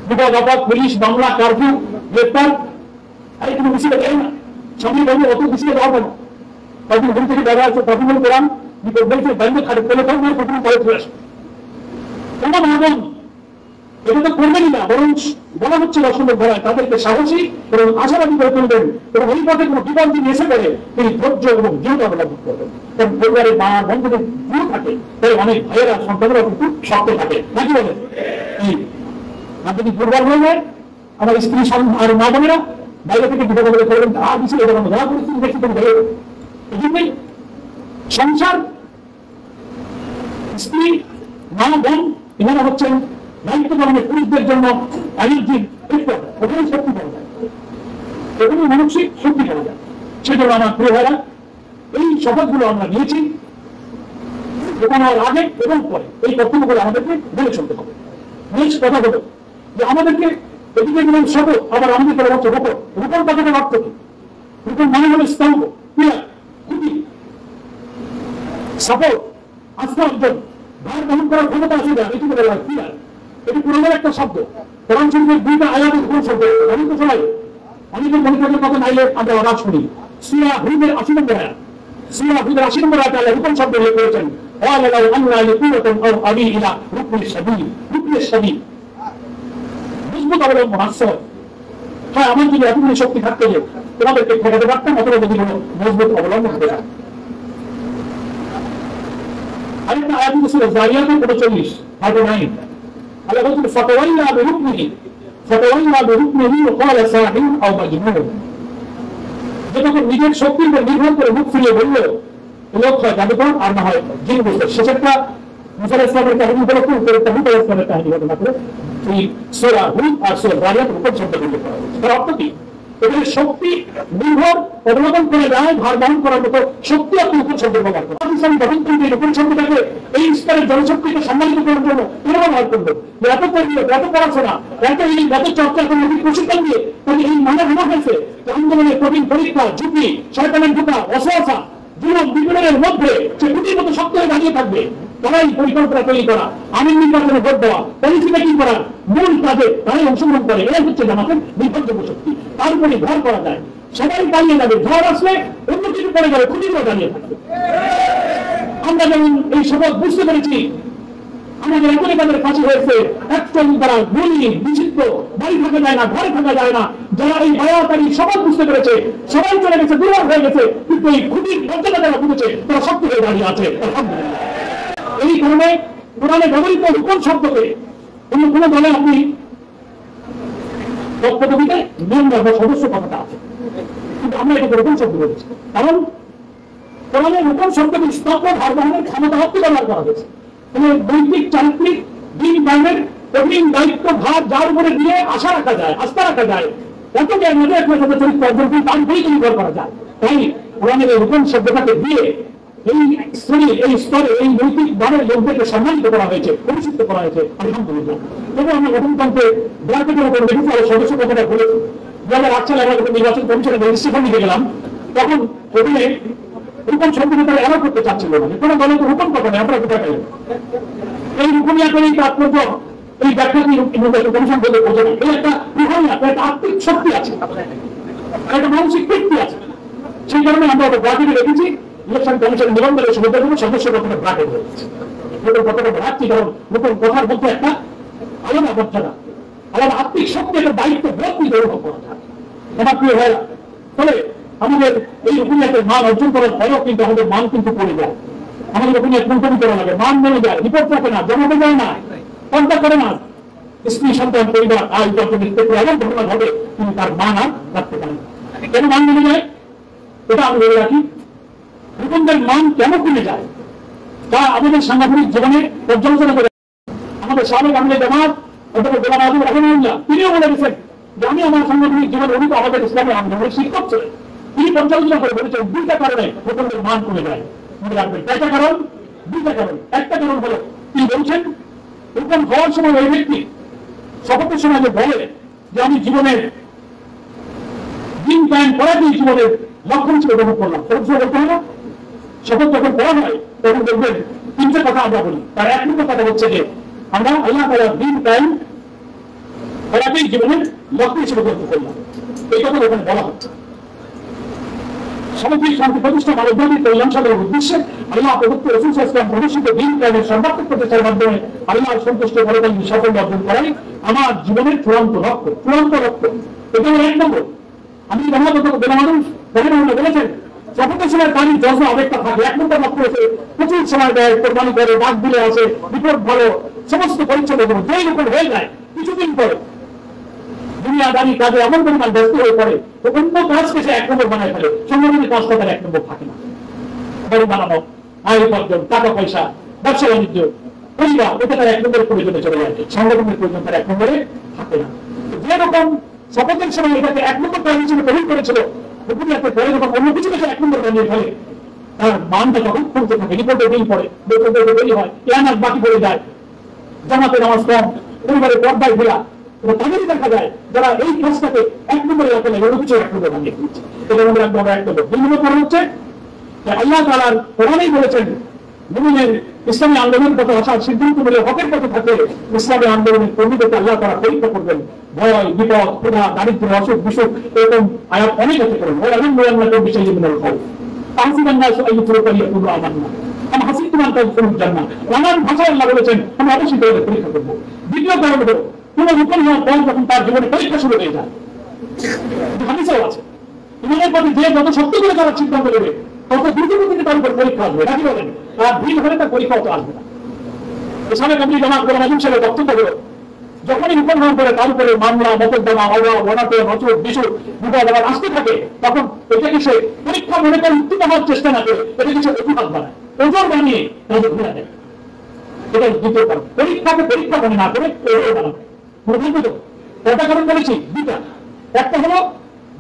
বিপদ আপদ, পুলিশ, মামলা, কারফিউ, গ্রেপ্তার, আর কোনো মিছিলে দেয় না। স্বামী বলবে অত মিছিলে দেওয়া কেন? কখন ঘুম থেকে দেখা আছে কখন কোরআন বিপদ বলছে ব্যাংকে খাটে পেলে তখন প্রথম করে চলে আসে। কেন ভাবুন এটা তো করবেনই না, বরং বলা হচ্ছে 10 নম্বর ধারায় তাদেরকে সাহসী এবং আশাবাদী করে তুলবেন এবং এই পথে কোনো বিপদ যদি এসে পড়ে তিনি ধৈর্য এবং দৃঢ়তা অবলম্বন করবেন। কারণ পরিবারের মা বন্ধুদের দূর থাকে, তাই অনেক ভাইয়েরা সন্তানেরা খুব শক্ত থাকে নাকি বলে। আপনি যদি দুর্বল হয়ে যায় আমার স্ত্রী আর মা বোনেরা বাইরে থেকে বিপদ করে করবেন, আর কিছু এটা ধরা পরিস্থিতি দেখছি তুমি ভেবে। এই জন্যই সংসার, স্ত্রী, মা বোন এনারা হচ্ছেন দায়িত্ব পালনের পুরুষদের জন্য এনার্জির ওখানে শক্তি পাওয়া যায়, ওখানে মানসিক শক্তি পাওয়া যায়। সেজন্য আমার প্রিয় ভাইরা এই শপথগুলো আমরা নিয়েছি দোকানের আগে এবং পরে এই কর্তব্যগুলো আমাদেরকে বলে চলতে হবে। নেক্সট কথা হলো যে আমাদেরকে এদিকে গেলেন শপথ, আবার আমাদের করে হচ্ছে রোপণ। রোপণ কথাটা অর্থ কি? রোপণ মানে হলো স্তম্ভ, পিলার, খুঁটি, সাপোর্ট, আস্থা অর্জন, ভার বহন করার ক্ষমতা আছে না, এটি বলা হয় পিলার। এটি পুরোনো একটা শব্দ। কোরআন শরীফের 2টা আয়াতের কোন শব্দ আমি তো সবাই অনেকের মনে থাকার কথা নাইলে আমরা আওয়াজ শুনি। সূরা হুদের 80 নম্বর আয়াত, সূরা হুদের 80 নম্বর আয়াতে আল্লাহ রূপণ শব্দ উল্লেখ করেছেন। ওয়ালা লাউ আন্না লিকুওয়াতান আও আবি ইলা রুকনিস সাবিল, রুকনিস সাবিল মজবুত অবলম্বন আসছে। হ্যাঁ, আমার যদি এতগুলো শক্তি থাকতো যে তোমাদেরকে ঠেকাতে পারতাম, অথবা যদি কোনো মজবুত অবলম্বন হতে পারতাম। আরেকটা আয়াত সূরা জারিয়াত 45 ভাগ 9 আল্লাহ বলছেন ফাতাওয়াল্লা বিরুকনিহি ওয়া ক্বালা সাহির আও মাজনুন। যখন নিজের শক্তির উপর নির্ভর করে মুখ ফিরিয়ে বলল লোক হয় জাদুকর আর না হয় জিন বুঝতে। শেষেরটা মুসা আলাইহিস সালামের কাহিনী উপলক্ষে উপরেরটা হুদ আলাইহিস সালামের কাহিনী ঘটনা করে এই সূরা হুদ আর সূরা জারিয়াত উপর শব্দ উল্লেখ করা হয়েছে। তার অর্থ কি? এখানে শক্তি নির্ভর অবলম্বন করে যায়, ভার বহন করার মতো শক্তি আপনি নতুন শব্দ ব্যবহার করেন। পাকিস্তান গঠনতন্ত্রী নতুন শব্দটাকে এই স্তরের জনশক্তিকে সম্মানিত করার জন্য কেন ব্যবহার করলো? এত পরিমাণ, এত পড়াশোনা, এত চর্চা, এত নদীর প্রশিক্ষণ দিয়ে তাকে এই মানে ভাবা হয়েছে আন্দোলনের কঠিন পরীক্ষা, ঝুঁকি, শয়তানের ঢোকা, অসহসা, যুবক বিপ্লবের মধ্যে সে খুঁটির মতো শক্ত হয়ে দাঁড়িয়ে থাকবে। তারাই পরিকল্পনা তৈরি করা, আমিন নির্বাচনে ভোট দেওয়া, পলিসি মেকিং করার মূল কাজে তারাই অংশগ্রহণ করে। এরাই হচ্ছে জামাতের নির্ভরযোগ্য শক্তি। তার উপরে ভর করা যায়, সবাই দাঁড়িয়ে যাবে, ঝড় আসলে অন্য কিছু পড়ে গেলে খুঁটিরও দাঁড়িয়ে থাকবে। আমরা যেমন এই শপথ বুঝতে পেরেছি, আমাদের এখনই তাদের ফাঁসি হয়েছে, একজন তারা গুলি, বিচিত্র, বাড়ি থাকা যায় না, ঘরে থাকা যায় না, যারা এই বায়াতারি শপথ বুঝতে পেরেছে, সবাই চলে গেছে, দুর্বল হয়ে গেছে, কিন্তু এই খুঁটির মর্যাদা যারা বুঝেছে তারা শক্তি হয়ে দাঁড়িয়ে আছে। এই কারণে কোরআনে ব্যবহৃত হুকুম শব্দকে অন্য কোন দলে আপনি পদবিতে মেম্বার বা সদস্য কথাটা আছে, কিন্তু আমরা এটা হুকুম শব্দ বলেছি, কারণ কোরআনে হুকুম শব্দকে স্তব্ধ ভার বহনের ক্ষমতা হত্যা ব্যবহার করা হয়েছে। নৈতিক, চারিত্রিক, দিন কায়েমের কঠিন দায়িত্ব ভার যার উপরে দিয়ে আশা রাখা যায়, আস্থা রাখা যায়, এত জ্ঞান একমাত্র চরিত্র অর্জন করে তার উপরেই নির্ভর করা যায়। তাই কোরআনের এই হুকুম শব্দটাকে দিয়ে এই শ্রেণী, এই স্তরে, এই নৈতিক ভাবের লোকদেরকে সম্মানিত করা হয়েছে, পরিচিত করা হয়েছে। আলহামদুলিল্লাহ। তবে আমরা গঠনতন্ত্রে ব্র্যাকেটের উপর দেখেছি, আর সদস্য কথাটা বলেছি, 2008 সালে আমরা যখন নির্বাচন কমিশনে রেজিস্ট্রেশন নিতে গেলাম, তখন ওখানে হুকুম শব্দকে তারা এরা করতে চাচ্ছিল না, কোনো দলে তো হুকুম কথা নেই, আমরা কোথায় পেলাম? এই হুকুমিয়া করে তাৎপর্য এই ব্যাখ্যা কমিশন বলে বোঝে না। এই একটা রুহানিয়া, একটা আত্মিক শক্তি আছে, একটা মানসিক তৃপ্তি আছে। সেই কারণে আমরা ওটা ব্র্যাকেটে রেখেছি। ইলেকশন কমিশনের নিবন্ধনের সুবিধার জন্য সদস্য কখনো ব্র্যাকেট রয়েছে। কতটা ভাবছি, কারণ নতুন কথার মধ্যে একটা আলাদা মর্যাদা, আলাদা আত্মিক শক্তি, একটা দায়িত্ব বোধ নিয়ে অনুভব করা যায়। আমার প্রিয় ভাইরা, ফলে আমাদের এই হুকুমিয়াতের মান অর্জন করার পরেও কিন্তু আমাদের মান কিন্তু পড়ে যায়। আমাদের হুকুমিয়াত কন্ট্রোল করা লাগে, মান মেনে যায়, রিপোর্ট রাখে না, জমাতে যায় না, কন্ট্যাক্ট করে না, স্ত্রী, সন্তান, পরিবার, আয় উপার্জনের ক্ষেত্রে এমন ঘটনা ঘটে কিন্তু তার মান আর রাখতে পারে না। কেন মান মেনে যায়? এটা আমি বলে রাখি, হুকুমদের মান কেন কমে যায় তা আমাদের সাংগঠনিক জীবনে পর্যালোচনা করে আমাদের সাবেক আমাদের জামাত অধ্যাপক গোলাম আজম রাহিমাহুল্লাহ তিনিও বলে গেছেন যে আমি আমার সাংগঠনিক জীবনে উনি তো আমাদের ইসলামী আন্দোলনের শিক্ষক ছিলেন। তিনি পর্যালোচনা করে বলেছেন দুইটা কারণে হুকুমদের মান কমে যায়। মনে রাখবেন, কয়টা কারণ? দুইটা কারণ। একটা কারণ হলো তিনি বলছেন হুকুম হওয়ার সময় ওই ব্যক্তি শপথের সময় যে বলে যে আমি জীবনের দিন কায়েম করাতেই জীবনের লক্ষ্য হিসেবে গ্রহণ করলাম, বলতে হবে না? শপথ যখন করা হয় তখন দেখবেন তিনটে কথা আমরা বলি। তার এক নম্বর কথা হচ্ছে যে আমরা আল্লাহ তাআলার দিন কায়েম করাতেই জীবনের লক্ষ্য হিসেবে গ্রহণ করলাম, এই কথা ওখানে বলা হচ্ছে। সামগ্রিক শান্তি প্রতিষ্ঠা, মানবজাতির কল্যাণ সাধনের উদ্দেশ্যে আল্লাহ পবিত্র রাসূল সাল্লাল্লাহু আলাইহি ওয়াসাল্লাম প্রদর্শিত দিন কায়েমের সর্বাত্মক প্রচেষ্টার মাধ্যমে আল্লাহর সন্তুষ্ট পরকালীন সাফল্য অর্জন করাই আমার জীবনের চূড়ান্ত লক্ষ্য। চূড়ান্ত লক্ষ্য এটা হলো এক নম্বর। আমি জামাত বেলামানুষ বলেছেন শপথের সময় পানির জজ আবেগটা থাকে। এক নম্বর লক্ষ্য হচ্ছে প্রচুর সময় দেয়, কোরবানি করে, ডাক দিলে আসে, রিপোর্ট ভালো, সমস্ত পরিচ্ছন্ন যেই রকম হয়ে যায়, কিছুদিন পরে দুনিয়াদারি কাজে এমন পরিমাণ ব্যস্ত হয়ে পড়ে তো অন্য কাজকে সে এক নম্বর বানায় ফেলে। সংগঠনের কাজটা তার এক নম্বর থাকে না। বাড়ি বানানো, আয় উপার্জন, টাকা পয়সা, ব্যবসা বাণিজ্য, পরিবার, এটা তার এক নম্বরের প্রয়োজনে চলে যায়। সংগঠনের প্রয়োজন তার এক নম্বরে থাকে না। যেরকম শপথের সময় এটাকে এক নম্বর কাজ হিসেবে গ্রহণ করেছিল, হুকুমিয়াতের পরে যখন অন্য কিছু এক নম্বর বানিয়ে ফেলে তার মানটা তখন কমতে থাকে। রিপোর্টে দেরি পড়ে, দেরি হয়, এনার বাকি পড়ে যায়, জামাতে নামাজ কম, পরিবারের পর্দায় ঘোরা, তাদেরই দেখা যায় যারা এই কাজটাকে এক নম্বরে রাখে না, অন্য কিছু এক নম্বর বানিয়ে ফেলছে। এটা আমাদের এক নম্বর। দুই নম্বর কারণ হচ্ছে আল্লাহ তাআলার কোরআনেই বলেছেন মুমিনের ইসলামী আন্দোলনের পথে আসার সিদ্ধান্ত মিলে হকের পথে থাকলে ইসলামী আন্দোলনের কর্মীদেরকে আল্লাহ তাআলা পরীক্ষা করবেন। ভয়, বিপদ, ক্ষুধা, দারিদ্র্য, অসুখ, বিসুখ, এরকম আয়াত অনেক আছে করেন। বিষয় নানান ভাষায় আল্লাহ বলেছেন আমি অবশ্যই তাদের পরীক্ষা করবো। দ্বিতীয় কারণ হলো কোন হুকুম হওয়ার পর যখন তার জীবনে পরীক্ষা শুরু হয়ে যায়, হাদিসেও আছে ইমানের প্রতি যে যত শক্ত করে তারা সিদ্ধান্ত নেবে তত দ্রুত গতিতে তার উপর পরীক্ষা আসবে। নাকি বলেন? আর ভিড় হলে তার পরীক্ষা অত আসবে না। সাবেক আমির জামাত গোলাম আজম সাহেবের বক্তব্য হলো যখনই হুকুম হওয়ার পরে তার উপরে মামলা, মোকদ্দমা, অনাতে, নচর, বিশুর বিপদ আবার আসতে থাকে, তখন এটাকে সে পরীক্ষা মনে করে উত্তীর্ণ হওয়ার চেষ্টা না করে এটাকে সে অভিভাব বানায়, ওজন বানিয়ে তাদের ঘুরে দেয়। এটা দ্বিতীয় কারণ। পরীক্ষাকে পরীক্ষা মনে না করে ওজন বানাবে। কয়টা কারণ বলেছি? দুটা। একটা হলো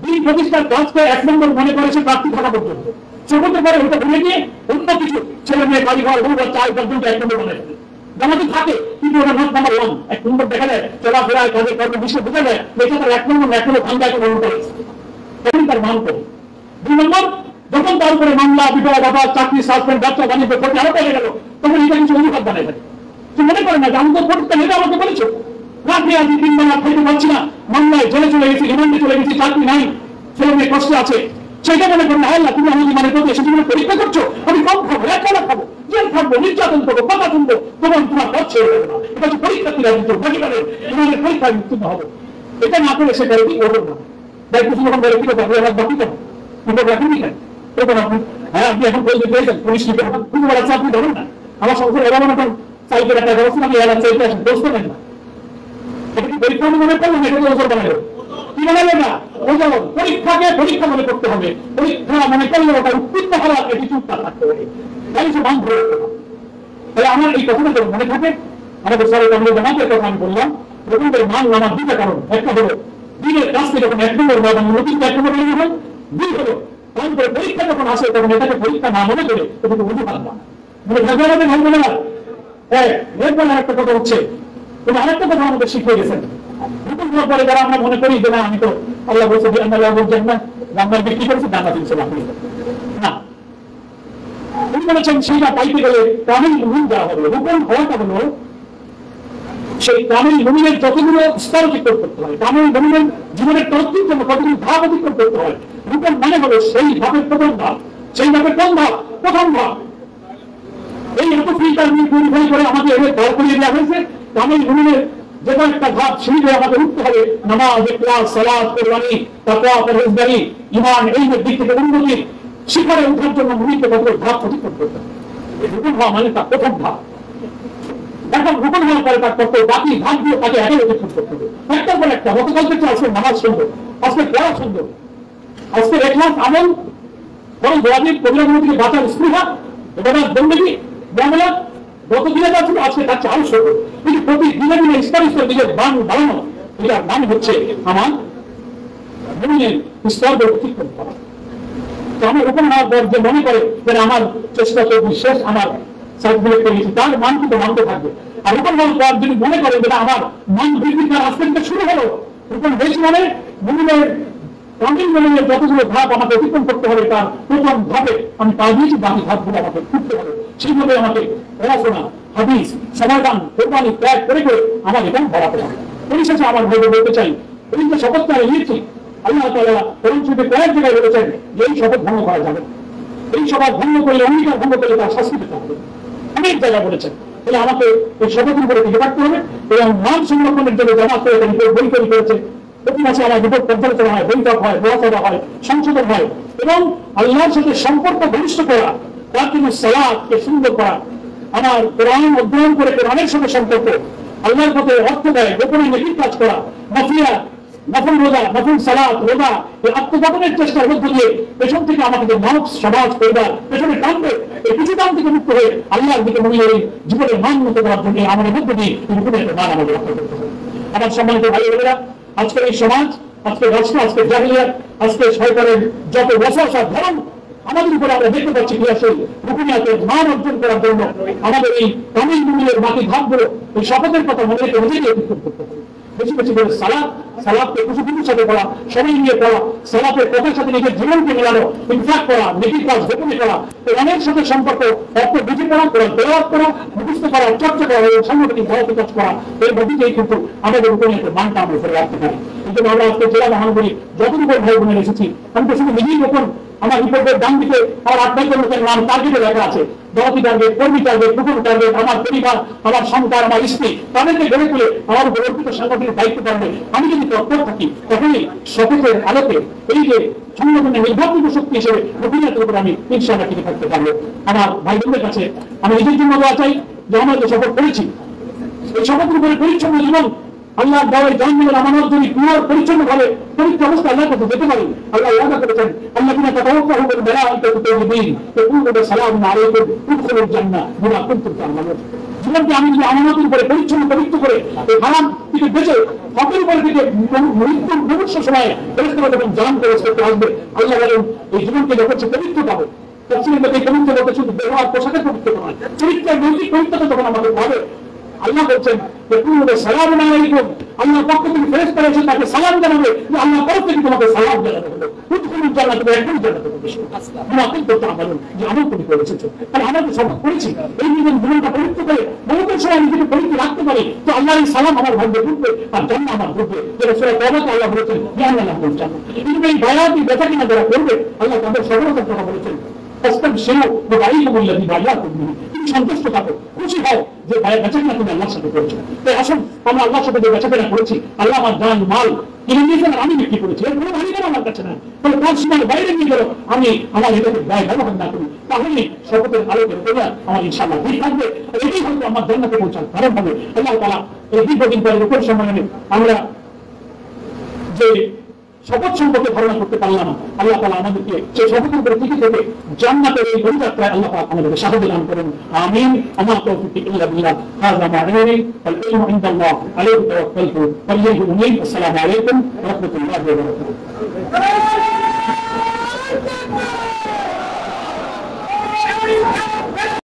দিন প্রতিষ্ঠার কাজকে 1 নম্বর মনে করে সে প্রার্থী থাকা পর্যন্ত, চোখতে পারে ওটা ভুলে গিয়ে অন্য কিছু ছেলে মেয়ে বাড়ি ঘর বউ বাচ্চা আয় পর্যন্ত 1 নম্বর মনে করে জামাতে থাকে, কিন্তু ওটা নট নাম্বার 1। 1 নম্বর দেখা যায় চলাফেরায় কাজে কর্মে বিশ্বে বোঝা যায় এটা তার 1 নম্বর 1 নম্বর ভাঙ্গা একটা মনে করে, তখন তার মান করে। 2 নম্বর, যখন তার উপরে মামলা বিপদ আবার চাকরি সাসপেন্ড ব্যবসা বাণিজ্য করতে আরো পেয়ে গেল, তখন এটা কিছু অনুপাত বানায় থাকে। তুই মনে করে না যে আমি তো পড়তে এটা আমাকে বলেছো রাত্রে আজ 3 বেলা খাইতে পারছি না, মামলায় জেলে চলে গেছি, রিমান্ডে চলে গেছি, চাকরি নাই, ছেলে মেয়ে কষ্ট আছে, সেটা মনে করেন আল্লাহ তুমি আমাকে মানে করতে সেটা পরীক্ষা করছো, আমি কম খাবো, 1 বেলা খাবো, জেল থাকবো, নির্যাতন করবো, কথা শুনবো, তখন তোমার পথ ছেড়ে দেবে না। এটা হচ্ছে পরীক্ষার্থীরা কিন্তু পরিবারের তোমাদের পরীক্ষায় উত্তীর্ণ হবে। এটা না করে সেটা কি করবেন না, দায়িত্ব যখন বলে কি কথা বাকি কেন কিন্তু রাখেন কেন এরকম আপনি, হ্যাঁ আপনি এখন বলতে পেরেছেন পুলিশ কি খুব বড় আছে আপনি ধরেন না, আমার সংসার এবার মতন সাইকেল একটা ব্যবস্থা আমি এলাকা চাইতে আসেন দোষ করেন না, এটা কি পরীক্ষা মনে করলেন এটা তো ওজোর বানাবে কি বানাবে না ওজোর, পরীক্ষাকে পরীক্ষা মনে করতে হবে, পরীক্ষা মনে করলে ওটা উত্তীর্ণ হওয়ার অ্যাটিটিউডটা থাকতে হবে, তাই সে মান ধরে রাখতে হবে। তাহলে আমার এই কথাটা যেন মনে থাকে, আমাদের স্যারের আমাদের জামাতের কথা আমি বললাম, রকমের মান নামার 2টা কারণ, একটা হলো দিনের কাজকে যখন 1 নম্বর হয় এবং নতুন 1 নম্বর হয়ে হয়, 2 হলো তারপরে পরীক্ষা যখন আসে তখন এটাকে পরীক্ষা না মনে করে এটাকে অজুহাত না মানে ভেজালাতে ভাববে না। হ্যাঁ এরপরে আরেকটা কথা হচ্ছে, তুমি আরেকটা কথা আমাদের শিখিয়ে গেছেন, নতুন হওয়ার পরে যারা আমরা মনে করি যে না আমি তো আল্লাহ বলছে যে আল্লাহ বলছেন না জান্নাত বিক্রি করেছে জান্নাত দিয়েছে না, উনি বলেছেন সেইটা পাইতে গেলে কামিল মুমিন যাওয়া হবে। রূপন হওয়াটা হলো সেই কামিল মুমিনের যতগুলো স্তর অতিক্রম করতে হয়, কামিল মুমিনের জীবনের তরক্তির জন্য কতগুলো ধাপ অতিক্রম করতে হয়। রূপন মানে হলো সেই ধাপের প্রথম ধাপ, সেই ধাপের কোন ধাপ? প্রথম ধাপ। এই এত ফিল্টার নিয়ে পিউরিফাই করে আমাকে এদের দর করিয়ে দেওয়া হয়েছে। কামিল মুমিনের যেটা একটা ধাপ সিঁড়ি আমাদের উঠতে হবে, নামাজ, ইখলাস, সালাত, কুরবানি, তাকওয়া, পরহেজগারি, ঈমান, এই দিক থেকে উন্নতি শিখরে ওঠার জন্য মুমিনকে কতগুলো ধাপ অতিক্রম করতে হবে। রূপন হওয়া মানে তার প্রথম ধাপ। এখন রূপন হওয়ার পরে তার কর্তব্য বাকি ধাপগুলো তাকে একাই অতিক্রম করতে হবে, একটার পর একটা। গতকাল থেকে আজকে নামাজ সুন্দর, আজকে পড়া সুন্দর, আজকে ইখলাস আমল, বরং ওয়াজিব কবিরা থেকে বাঁচার স্পৃহা, এটা বন্দেগী মামলা গত দিনে যা ছিল আজকে তার চেয়ে আরো সুন্দর। কিন্তু প্রতি দিনে দিনে স্তর স্তর নিজের মান বাড়ানো, এটার নাম হচ্ছে আমার মুমিনের স্তরগুলো অতিক্রম করা। তো আমার রূপন হওয়ার পর যে মনে করে যে আমার চেষ্টা তো বিশ্বাস আমার সার্টিফিকেট পেয়েছি, তার মান কিন্তু মানতে থাকবে। আর রূপন হওয়ার পর যদি মনে করে যেটা আমার মান বৃদ্ধির তার আজকে থেকে শুরু হলো, রূপন হয়েছে মানে মুমিনের কামিল মুমিনের যতগুলো ধাপ আমাকে অতিক্রম করতে হবে, তার প্রথম ধাপে আমি পা দিয়েছি, বাকি ধাপগুলো আমাকে করতে হবে। সেইভাবে আমাকে পড়াশোনা, হাদিস, সমাধান, কোরবানি ত্যাগ করে করে আমার এটা বাড়াতে হবে। পরিশেষে আমার ভাইকে বলতে চাই, এই যে শপথটা আমি নিয়েছি, আল্লাহ তাআলা কোরআন শরীফে কয়েক জায়গায় বলেছেন যে এই শপথ ভঙ্গ করা যাবে, এই শপথ ভঙ্গ করলে, অঙ্গীকার ভঙ্গ করলে তার শাস্তি পেতে হবে, অনেক জায়গায় বলেছেন। তাহলে আমাকে এই শপথের উপরে টিকে থাকতে হবে এবং মান সংরক্ষণের জন্য জামাত করে বই তৈরি করেছে। প্রতি মাসে আমার রিপোর্ট পর্যালোচনা হয়, বৈঠক হয়, মহাসভা হয়, সংশোধন হয় এবং আল্লাহর সাথে সম্পর্ক ঘনিষ্ঠ করা, তার জন্য সালাতকে সুন্দর করা, আমার কোরআন অধ্যয়ন করে কোরআনের সঙ্গে সম্পর্ক, আল্লাহর পথে অর্থ দেয়, গোপনে নেকির কাজ করা, নফিয়া, নফল রোজা, নফল সালাত, রোজা, এই আত্মগঠনের চেষ্টার মধ্য দিয়ে পেছন থেকে আমাকে যে মানব সমাজ পরিবার পেছনে টানবে, এই কিছু টান থেকে মুক্ত হয়ে আল্লাহর দিকে মনে এই জীবনের মান মতো করার জন্য আমাদের মধ্য দিয়ে জীবনের মান আমাদের রক্ষা করতে হবে। আমার সম্মানিত ভাই বোনেরা, আজকের এই সমাজ, আজকের রাষ্ট্র, আজকের জাহিলিয়াত, আজকের সরকারের যত ওয়াসওয়াসার ধরন আমাদের উপরে আমরা দেখতে পাচ্ছি, ক্রিয়াশীল রুকুনিয়াতের মান অর্জন করার জন্য আমাদের এই কামিল মুমিনের বাকি ধাপগুলো এই শপথের কথা মনে রেখে নিজেকে অতিক্রম করতে হবে। বেশি বেশি করে সালাতকে খুশির সাথে পড়া, সবাই নিয়ে পড়া, সালাতের কথার সাথে নিজের জীবনকে মেলানো, ইনফাক করা, নেকির কাজ গোপনে করা, কোরআনের সাথে সম্পর্ক, অর্থ বুঝে পড়া, কোরআন তেলাওয়াত করা, মুখস্থ করা, চর্চা করা এবং সাংগঠনিক ভারতে কাজ করা, এর মধ্যেই কিন্তু আমাদের রুকুনিয়াতের মানটা আমরা ধরে রাখতে পারি। এই জন্য আমরা আজকে জেলা মহানগরী যতটুকু ভাই বোনের এসেছি, আমি তো শুধু নিজেই যখন আমার রিপোর্টের ডান দিকে আমার 8 লোকের নাম টার্গেটে লেখা আছে, দলতি টার্গেট, কর্মী টার্গেট, কুকুর টার্গেট, আমার পরিবার, আমার সন্তান, আমার স্ত্রী, তাদেরকে গড়ে তুলে আমার উপর অর্পিত সাংগঠনিক দায়িত্ব পালনে আমি যদি তৎপর থাকি, তখনই শপথের আলোকে এই যে সংগঠনের নির্ভরযোগ্য শক্তি হিসেবে রুকুনিয়াতের উপর আমি ইনশাআল্লাহ টিকে থাকতে পারবো। আমার ভাই বোনদের কাছে আমি নিজের জন্য দোয়া চাই যে আমরা যে শপথ করেছি, এই শপথের উপরে পরিচ্ছন্ন জীবন, আল্লাহর দেওয়া জাহান্নামের আমানত যদি পুরো পরিচ্ছন্ন ভাবে পবিত্র অবস্থা আল্লাহর কাছে যেতে পারি, আল্লাহ ওয়াদা করেছেন আল্লাযীনা তাতাওয়াফাহুম বিল মালাইকাতু তাওয়িবিন ইয়াকুলুনা সালামুন আলাইকুম উদখুলুল জান্নাহ বিমা কুনতুম তা'মালুন। জীবনকে আমি যদি আমানতের উপরে পরিচ্ছন্ন পবিত্র করে এই হারাম থেকে বেঁচে হকের উপর থেকে মৃত্যুর মুহূর্ত সময়ে ফেরেশতারা যখন জান করে আসবে, আল্লাহ বলেন এই জীবনকে যখন সে পবিত্র পাবে, তাফসীরের মধ্যে পবিত্র বলতে শুধু ব্যবহার পোশাকের পবিত্র নয়, চরিত্রের নৈতিক পবিত্রতা যখন আমাদের পাবে, আল্লাহ বলছেন সালাম আলাইকুম, আল্লাহ পক্ষ থেকে ফেরেশতারা এসে তাকে সালাম জানাবে যে আল্লাহ তরফ থেকে তোমাকে সালাম জানাতে হবে, উদখুলুল জান্নাত, তুমি এখন জান্নাতে প্রবেশ করো। মুনাফিক করতে আমলুন, যে আমল তুমি করে এসেছো, তাহলে আমরা তো সব করেছি, এই নিজের জীবনটা পবিত্র করে বহুতের সময় নিজেকে পবিত্র রাখতে পারি, তো আল্লাহর এই সালাম আমার ভাগ্যে ঢুকবে আর জান্নাত আমার ঢুকবে। যেটা সূরা তওবাতে আল্লাহ বলেছেন জান্নাত লাহুল জান্নাত। কিন্তু এই বায়াতি বেচা কিনা যারা করবে, আল্লাহ তাদের সফলতার কথা বলেছেন তুমি সন্তুষ্ট থাকো, খুশি হও যে বেচা কিনা তুমি আল্লাহর সাথে করেছো। তাই আসুন আমরা আল্লাহর সাথে যে বেচা কিনা করেছি, আল্লাহ আমার জান মাল কিনে নিয়েছেন আর আমি বিক্রি করেছি, এর কোনো মালিক আমার কাছে না, তাহলে তার সময় বাইরে নিয়ে গেল আমি আমার এটাকে ব্যয় ব্যবহার না করি, তাহলে শপথের আলোকের করে আমার ইনশাআল্লাহ ঠিক থাকবে। এটাই হয়তো আমার জান্নাতে পৌঁছার কারণ হবে। আল্লাহ তাআলা এই দীর্ঘদিন পরে রূপের সম্মেলনে আমরা যে শপথ সম্পর্কে ধারণা করতে পারলাম, আল্লাহ তাআলা আমাদেরকে সেই শপথের উপরে টিকে থেকে জান্নাতের এই পরিযাত্রায় আল্লাহ তাআলা আমাদেরকে সাহায্য দান করেন। আমিন। আমা তাওফীকি ইল্লা বিল্লাহ। হাযা মা ইলমি ওয়াল ইলমু ইনদাল্লাহ আলাইহি তাওয়াক্কালতু ওয়া ইলাইহি উনীব। আসসালামু আলাইকুম ওয়া রাহমাতুল্লাহি ওয়া বারাকাতুহু।